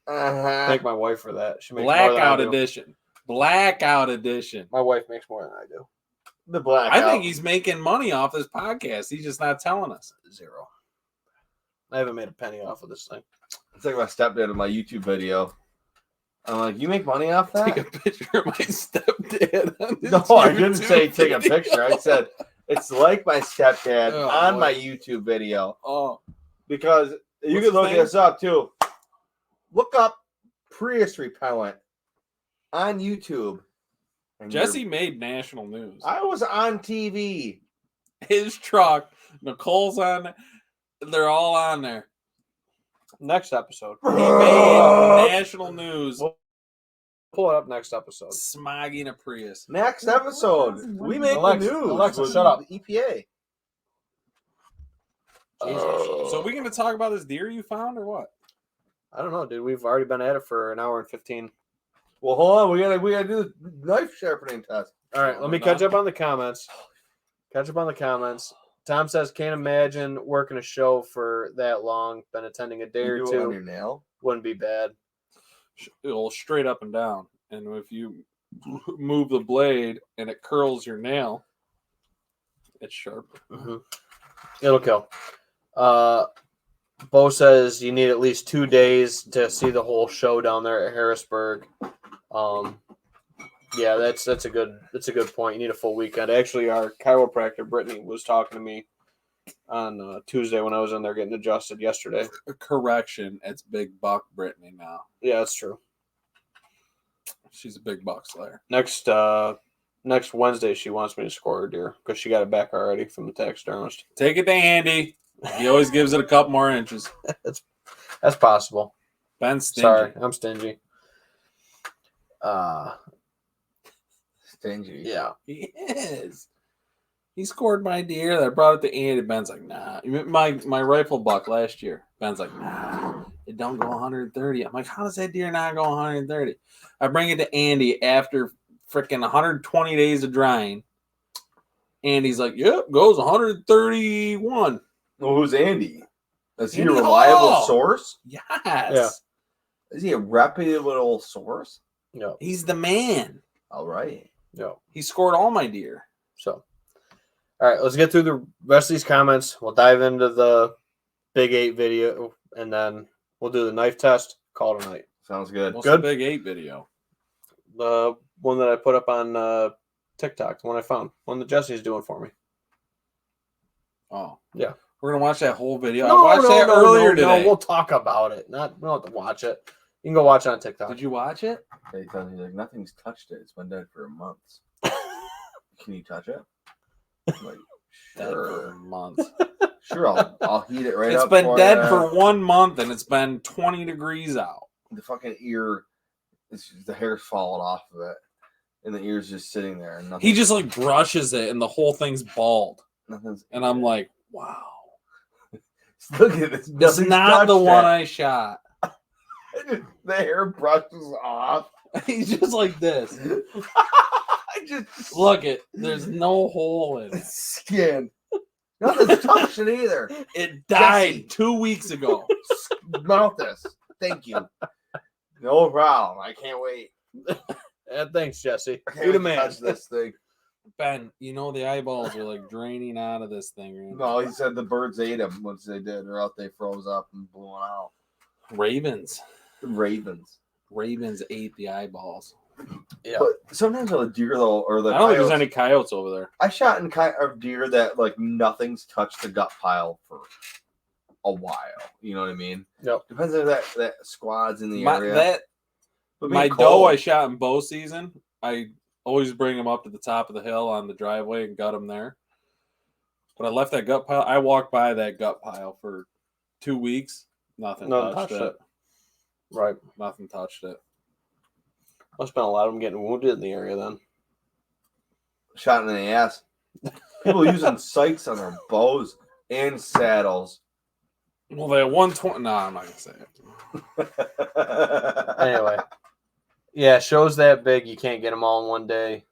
Thank my wife for that. She makes Blackout edition. Blackout edition. My wife makes more than I do. The blackout. I think he's making money off this podcast. He's just not telling us. 0. I haven't made a penny off of this thing. It's like my stepdad in my YouTube video. I'm like, you make money off that? Take a picture of my stepdad. No, I didn't say take a picture. I said it's like my stepdad on my YouTube video. Oh, because you can look this up too. Look up Prius repellent on YouTube. And Jesse made national news. I was on TV. His truck, Nicole's on. They're all on there. Next episode. He made national news. We'll pull it up next episode. Smogging a Prius. Next episode. We make the news. Alexa, shut up. The EPA. So are we going to talk about this deer you found or what? I don't know, dude. We've already been at it for an hour and 15. Well, hold on. We gotta do the knife sharpening test. All right, let me catch up on the comments. Tom says, can't imagine working a show for that long. Been attending a day or You do two. it on your nail. Wouldn't be bad. It'll straight up and down. And if you move the blade and it curls your nail, it's sharp. Mm-hmm. It'll kill. Bo says you need at least 2 days to see the whole show down there at Harrisburg. Yeah, that's a good point. You need a full weekend. Actually, our chiropractor Brittany was talking to me on Tuesday when I was in there getting adjusted yesterday. Correction, it's Big Buck Brittany now. Yeah, that's true. She's a big buck slayer. Next Wednesday, she wants me to score her deer because she got it back already from the taxidermist. Take it to Andy. He always gives it a couple more inches. That's possible. Ben's stingy. Sorry, I'm stingy. Stingy. Yeah. He is. He scored my deer. I brought it to Andy. Ben's like, nah. My rifle buck last year. Ben's like, nah. It don't go 130. I'm like, how does that deer not go 130? I bring it to Andy after freaking 120 days of drying. Andy's like, yep, goes 131. Well, who's Andy? Is he a Andy reliable Hall. source? Yes. Yeah. Is he a reputable source? No. He's the man. All right. No. He scored all my deer. So, all right, let's get through the rest of these comments. We'll dive into the Big 8 video, and then we'll do the knife test. Call it a night. Sounds good. What's the Big 8 video? The one that I put up on TikTok, the one I found, one that Jesse's doing for me. Oh. Yeah. We're going to watch that whole video. I watched that earlier today. No, we'll talk about it. We don't have to watch it. You can go watch it on TikTok. Did you watch it? They tell me like nothing's touched it. It's been dead for a month. Can you touch it? I'm like, Dead for a sure. month. Sure, I'll heat it right It's up. been for dead ya. for 1 month and it's been 20 degrees out. The fucking ear. The hair's falling off of it, and the ear's just sitting there. And He just like brushes it and the whole thing's bald. nothing's. And I'm like, wow. Look at this. It's not the one I shot. The hair brushes off. He's just like this. I just Look it. There's no hole in it. skin. Nothing's touched it either. It died Jesse. 2 weeks ago. Mouth this. Thank you. No problem. I can't wait. Yeah, thanks, Jesse. I can't You're the wait to man. touch this thing. Ben, you know the eyeballs are like draining out of this thing. Right? No, he said the birds ate them once they did, or else they froze up and blew them out. Ravens. The ravens. Ravens ate the eyeballs. Yeah. But sometimes with a deer though, or the I don't think coyotes, there's any coyotes over there. I shot in a deer that like nothing's touched the gut pile for a while. You know what I mean? Yep. Depends on that squad's in the My, area. that But my being doe cold- I shot in bow season, I always bring him up to the top of the hill on the driveway and gut him there. But I left that gut pile. I walked by that gut pile for 2 weeks. Nothing touched it. Right. Nothing touched it. Must have been a lot of them getting wounded in the area then. shot in the ass. People using sights on their bows and saddles. Well, they had 120. No, I'm not gonna say it. Anyway, yeah, shows that big, you can't get them all in one day.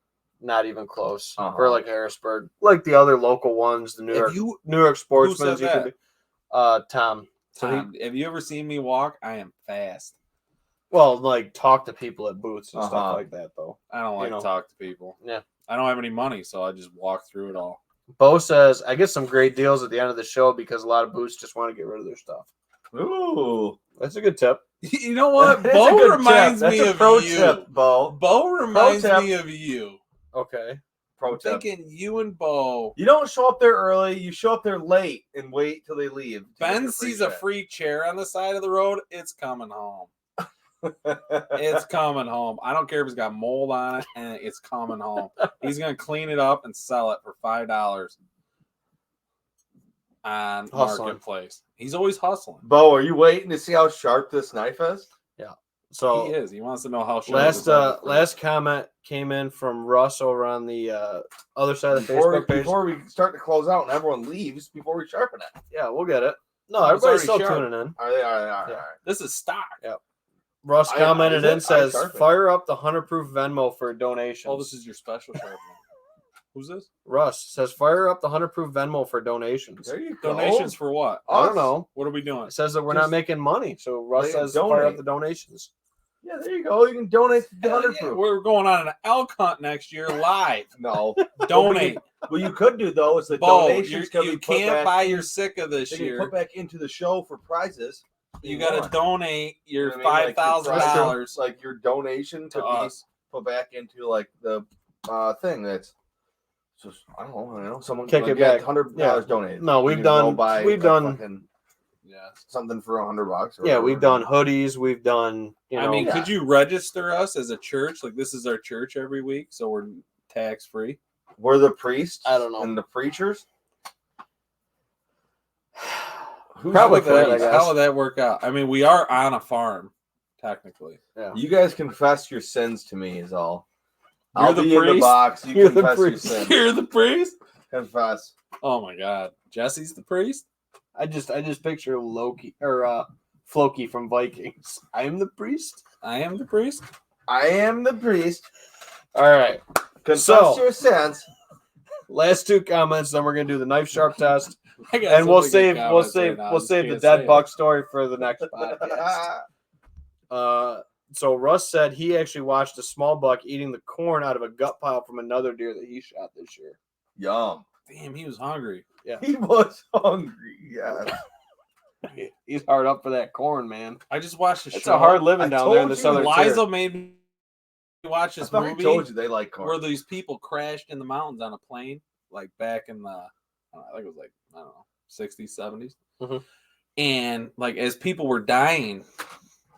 Not even close for like Harrisburg, like the other local ones, the New York Sportsman's. Who said that? Tom. Tom, have you ever seen me walk? I am fast. Well, like talk to people at booths and stuff like that, though. I don't like to talk to people. Yeah, I don't have any money, so I just walk through it all. Bo says I get some great deals at the end of the show because a lot of booths just want to get rid of their stuff. Ooh, that's a good tip. You know what? Bo reminds me of you. Tip, Bo. Bo reminds me of you. Okay. Pro tip. Thinking you and Bo. You don't show up there early. You show up there late and wait till they leave. Ben sees a free chair on the side of the road. It's coming home. It's coming home. I don't care if it's got mold on it, and it's coming home. He's gonna clean it up and sell it for $5 on Marketplace. He's always hustling. Bo, are you waiting to see how sharp this knife is? Yeah. So he is. He wants to know how sharp. Last comment came in from Russ over on the other side of the Facebook page. Before we start to close out and everyone leaves, before we sharpen it. Yeah, we'll get it. No, everybody's still tuning in. Are they? All right. This is stock. Yep. Russ commented and says, "Fire up the 100-proof Venmo for donations." Oh, this is your special sharpener. Who's this? Russ says, "Fire up the 100-proof Venmo for donations." There you go. Donations for what? I don't know. What are we doing? It says that we're not making money, so Russ says, "Fire up the donations." Yeah, there you go. You can donate to the 100 proof. We're going on an elk hunt next year live. No, donate. What you could do though is the donations you can't buy your Sika this year. Put back into the show for prizes. You got to donate your $5,000, like your donation to us. Put back into like the thing that's just I don't know. Someone kick it back. $100 donated. No, we've done something for $100. Yeah, we've done hoodies. We've done. I mean, could you register us as a church? Like this is our church every week, so we're tax free. We're the priests. I don't know. And the preachers. Probably how would that work out? I mean, we are on a farm, technically. Yeah. You guys confess your sins to me is all. You're I'll the be priest. in the box. You confess your sins. You're the priest. Confess. Oh my God, Jesse's the priest. I just picture Loki or Floki from Vikings. I am the priest. I am the priest. I am the priest. All right. Confess your sins. Last two comments, then we're gonna do the knife sharp test, and we'll save the dead buck story for the next podcast. So Russ said he actually watched a small buck eating the corn out of a gut pile from another deer that he shot this year. Yum. Damn, he was hungry. Yeah, he was hungry. Yeah. He's hard up for that corn, man. I just watched the show. It's a hard living down there in the southern tier. Liza made me watch this movie. I told you they like corn. Where these people crashed in the mountains on a plane, like back in the, I think it was like, I don't know, 60s, 70s. Mm-hmm. And like as people were dying,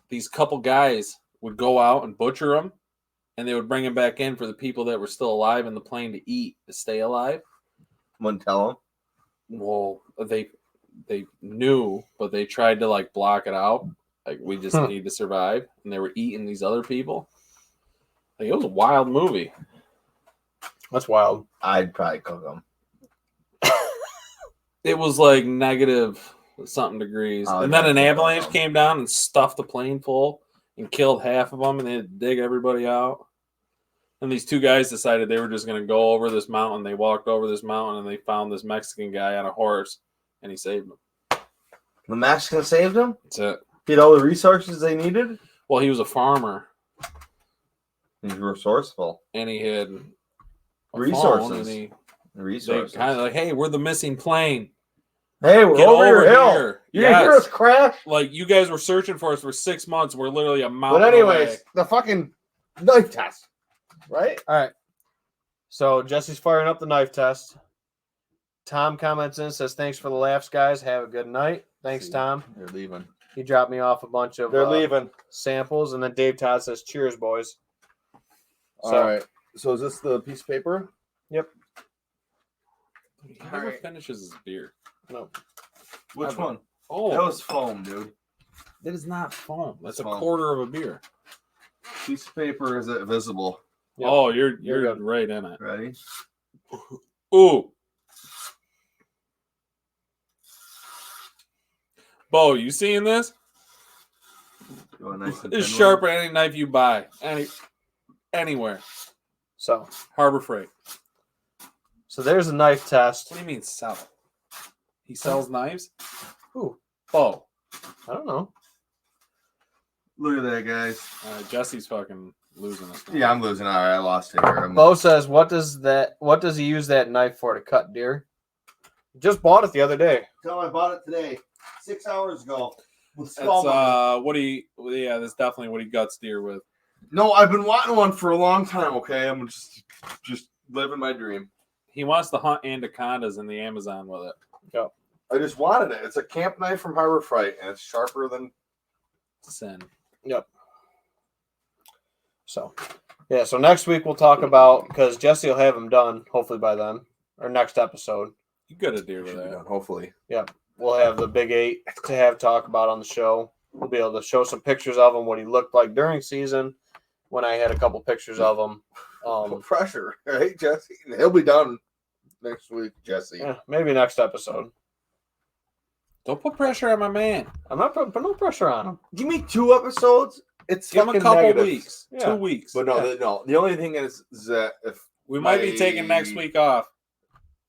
these couple guys would go out and butcher them, and they would bring them back in for the people that were still alive in the plane to eat, to stay alive. Wouldn't tell them. Well, they knew, but they tried to like block it out. Like we just need to survive, and they were eating these other people. Like, it was a wild movie. That's wild. I'd probably cook them. It was like negative something degrees, and then an avalanche came down and stuffed the plane full and killed half of them, and they had to dig everybody out. And these two guys decided they were just going to go over this mountain. They walked over this mountain, and they found this Mexican guy on a horse, and he saved them. The Mexican saved them? That's it. He had all the resources they needed? Well, he was a farmer. He's resourceful. And he had resources. They kind of like, hey, we're the missing plane. Hey, we're over your hill. Here. You didn't hear us crash? Like, you guys were searching for us for 6 months. We're literally a mountain away. But anyways, away. The fucking knife test. Right? All right. So Jesse's firing up the knife test. Tom comments in, says, "Thanks for the laughs, guys. Have a good night." Thanks, See, Tom. They're leaving. He dropped me off a bunch of They're leaving. samples, and then Dave Todd says, "Cheers, boys." All right. So is this the piece of paper? Yep. He never finishes his beer. No. Which Ever. one? Oh, That was foam, dude. that is not foam. That's It's a foam. quarter of a beer. Piece of paper is it visible? Yep. Oh, you're good. right in it. Ready? Ooh. Bo, you seeing this? You want a nice and It's thin sharp one? as any knife you buy. Anywhere. So Harbor Freight. there's a knife test. What do you mean sell? He sells knives? Who? Bo. I don't know. Look at that, guys. Jesse's fucking losing us. now. Yeah, I'm losing. All right, I lost it here. Bo says, "What does he use that knife for to cut deer?" Just bought it the other day. Tell him I bought it today, 6 hours ago. With That's small money. that's definitely what he guts deer with. No, I've been wanting one for a long time. Okay, I'm just living my dream. He wants to hunt anacondas in the Amazon with it. Yep. I just wanted it. It's a camp knife from Harbor Freight, and it's sharper than. Sin. Yep. So, yeah. So next week we'll talk about, because Jesse will have them done hopefully by then, or next episode. You good at deer with Should be that. done, hopefully. We'll have the Big 8 to have talk about on the show. We'll be able to show some pictures of him, what he looked like during season, when I had a couple pictures of him. Put pressure, right, Jesse? He'll be done next week, Jesse. Yeah, maybe next episode. Don't put pressure on my man. I'm not putting no pressure on him. Give me 2 episods. It's Give him a fucking couple negative. weeks. Yeah. 2 weeks. But no, the only thing is that if We might be my taking next week off.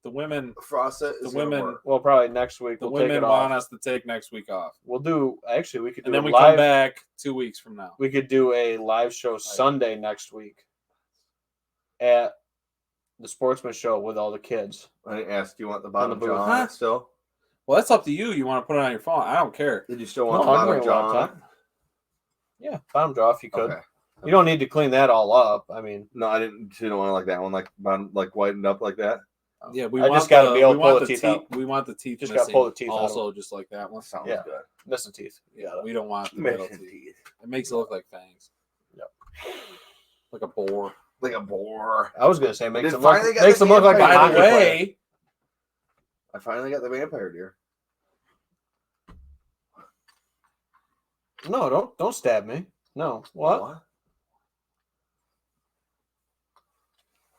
The women Frost is The women- work. Well, probably next week the we'll take women it want off. us to take next week off. We'll do, actually, we could do And then a we live. come back 2 weeks from now. We could do a live show Sunday next week at the Sportsman Show with all the kids. I asked, do you want the On bottom the jaw booth. on it still? Well, that's up to you. You want to put it on your phone. I don't care. Did you still No, want the I'm bottom bringing jaw on it? laptop. Yeah, bottom draw if you could. Okay. You don't need to clean that all up. I mean, No, I didn't. You don't want to like that one, like bottom, like whitened up like that. Yeah, we I want just gotta be able to we pull want the teeth out. We want the teeth Just gotta missing pull the teeth out of also, just like that one. Sounds Yeah. good. missing teeth. Yeah, we don't want the middle Missing teeth. teeth. It makes it look like fangs. Yep. Like a boar. Like a boar. I was gonna say makes It them look, finally got makes the them look like a vampire. By hockey the player. way, I finally got the vampire deer. No, don't stab me. No, what?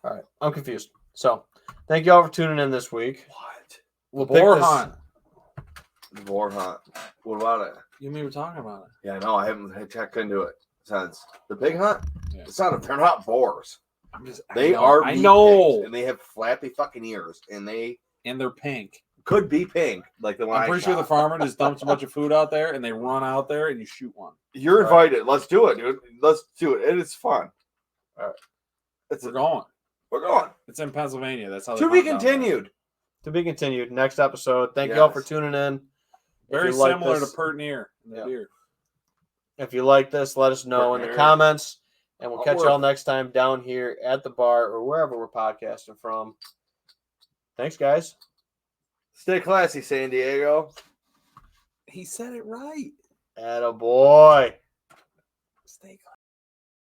All right, I'm confused. So, thank you all for tuning in this week. What? We'll boar pick this. hunt. The boar hunt. What about it? You and me were talking about it. Yeah, no, I haven't checked into it since the pig hunt. Yeah. It's not. They're not boars. I'm just. They I are. know, I meat know. pigs, and they have flappy fucking ears, and they And they're pink. could be pink, like the one. I'm pretty sure the farmer just dumps a bunch of food out there, and they run out there, and you shoot one. You're invited. Let's do it, dude. Let's do it. It is fun. All right. We're going. We're going. It's in Pennsylvania. That's how. they To be hunt down there. continued. To be continued. Next episode. Thank you all for Yes. tuning in. Very If you like similar this- to pert near. Yeah. Deer. If you like this, let us know in the Partner. comments. And we'll I'll catch work. y'all next time down here at the bar or wherever we're podcasting from. Thanks, guys. Stay classy, San Diego. He said it right. Attaboy.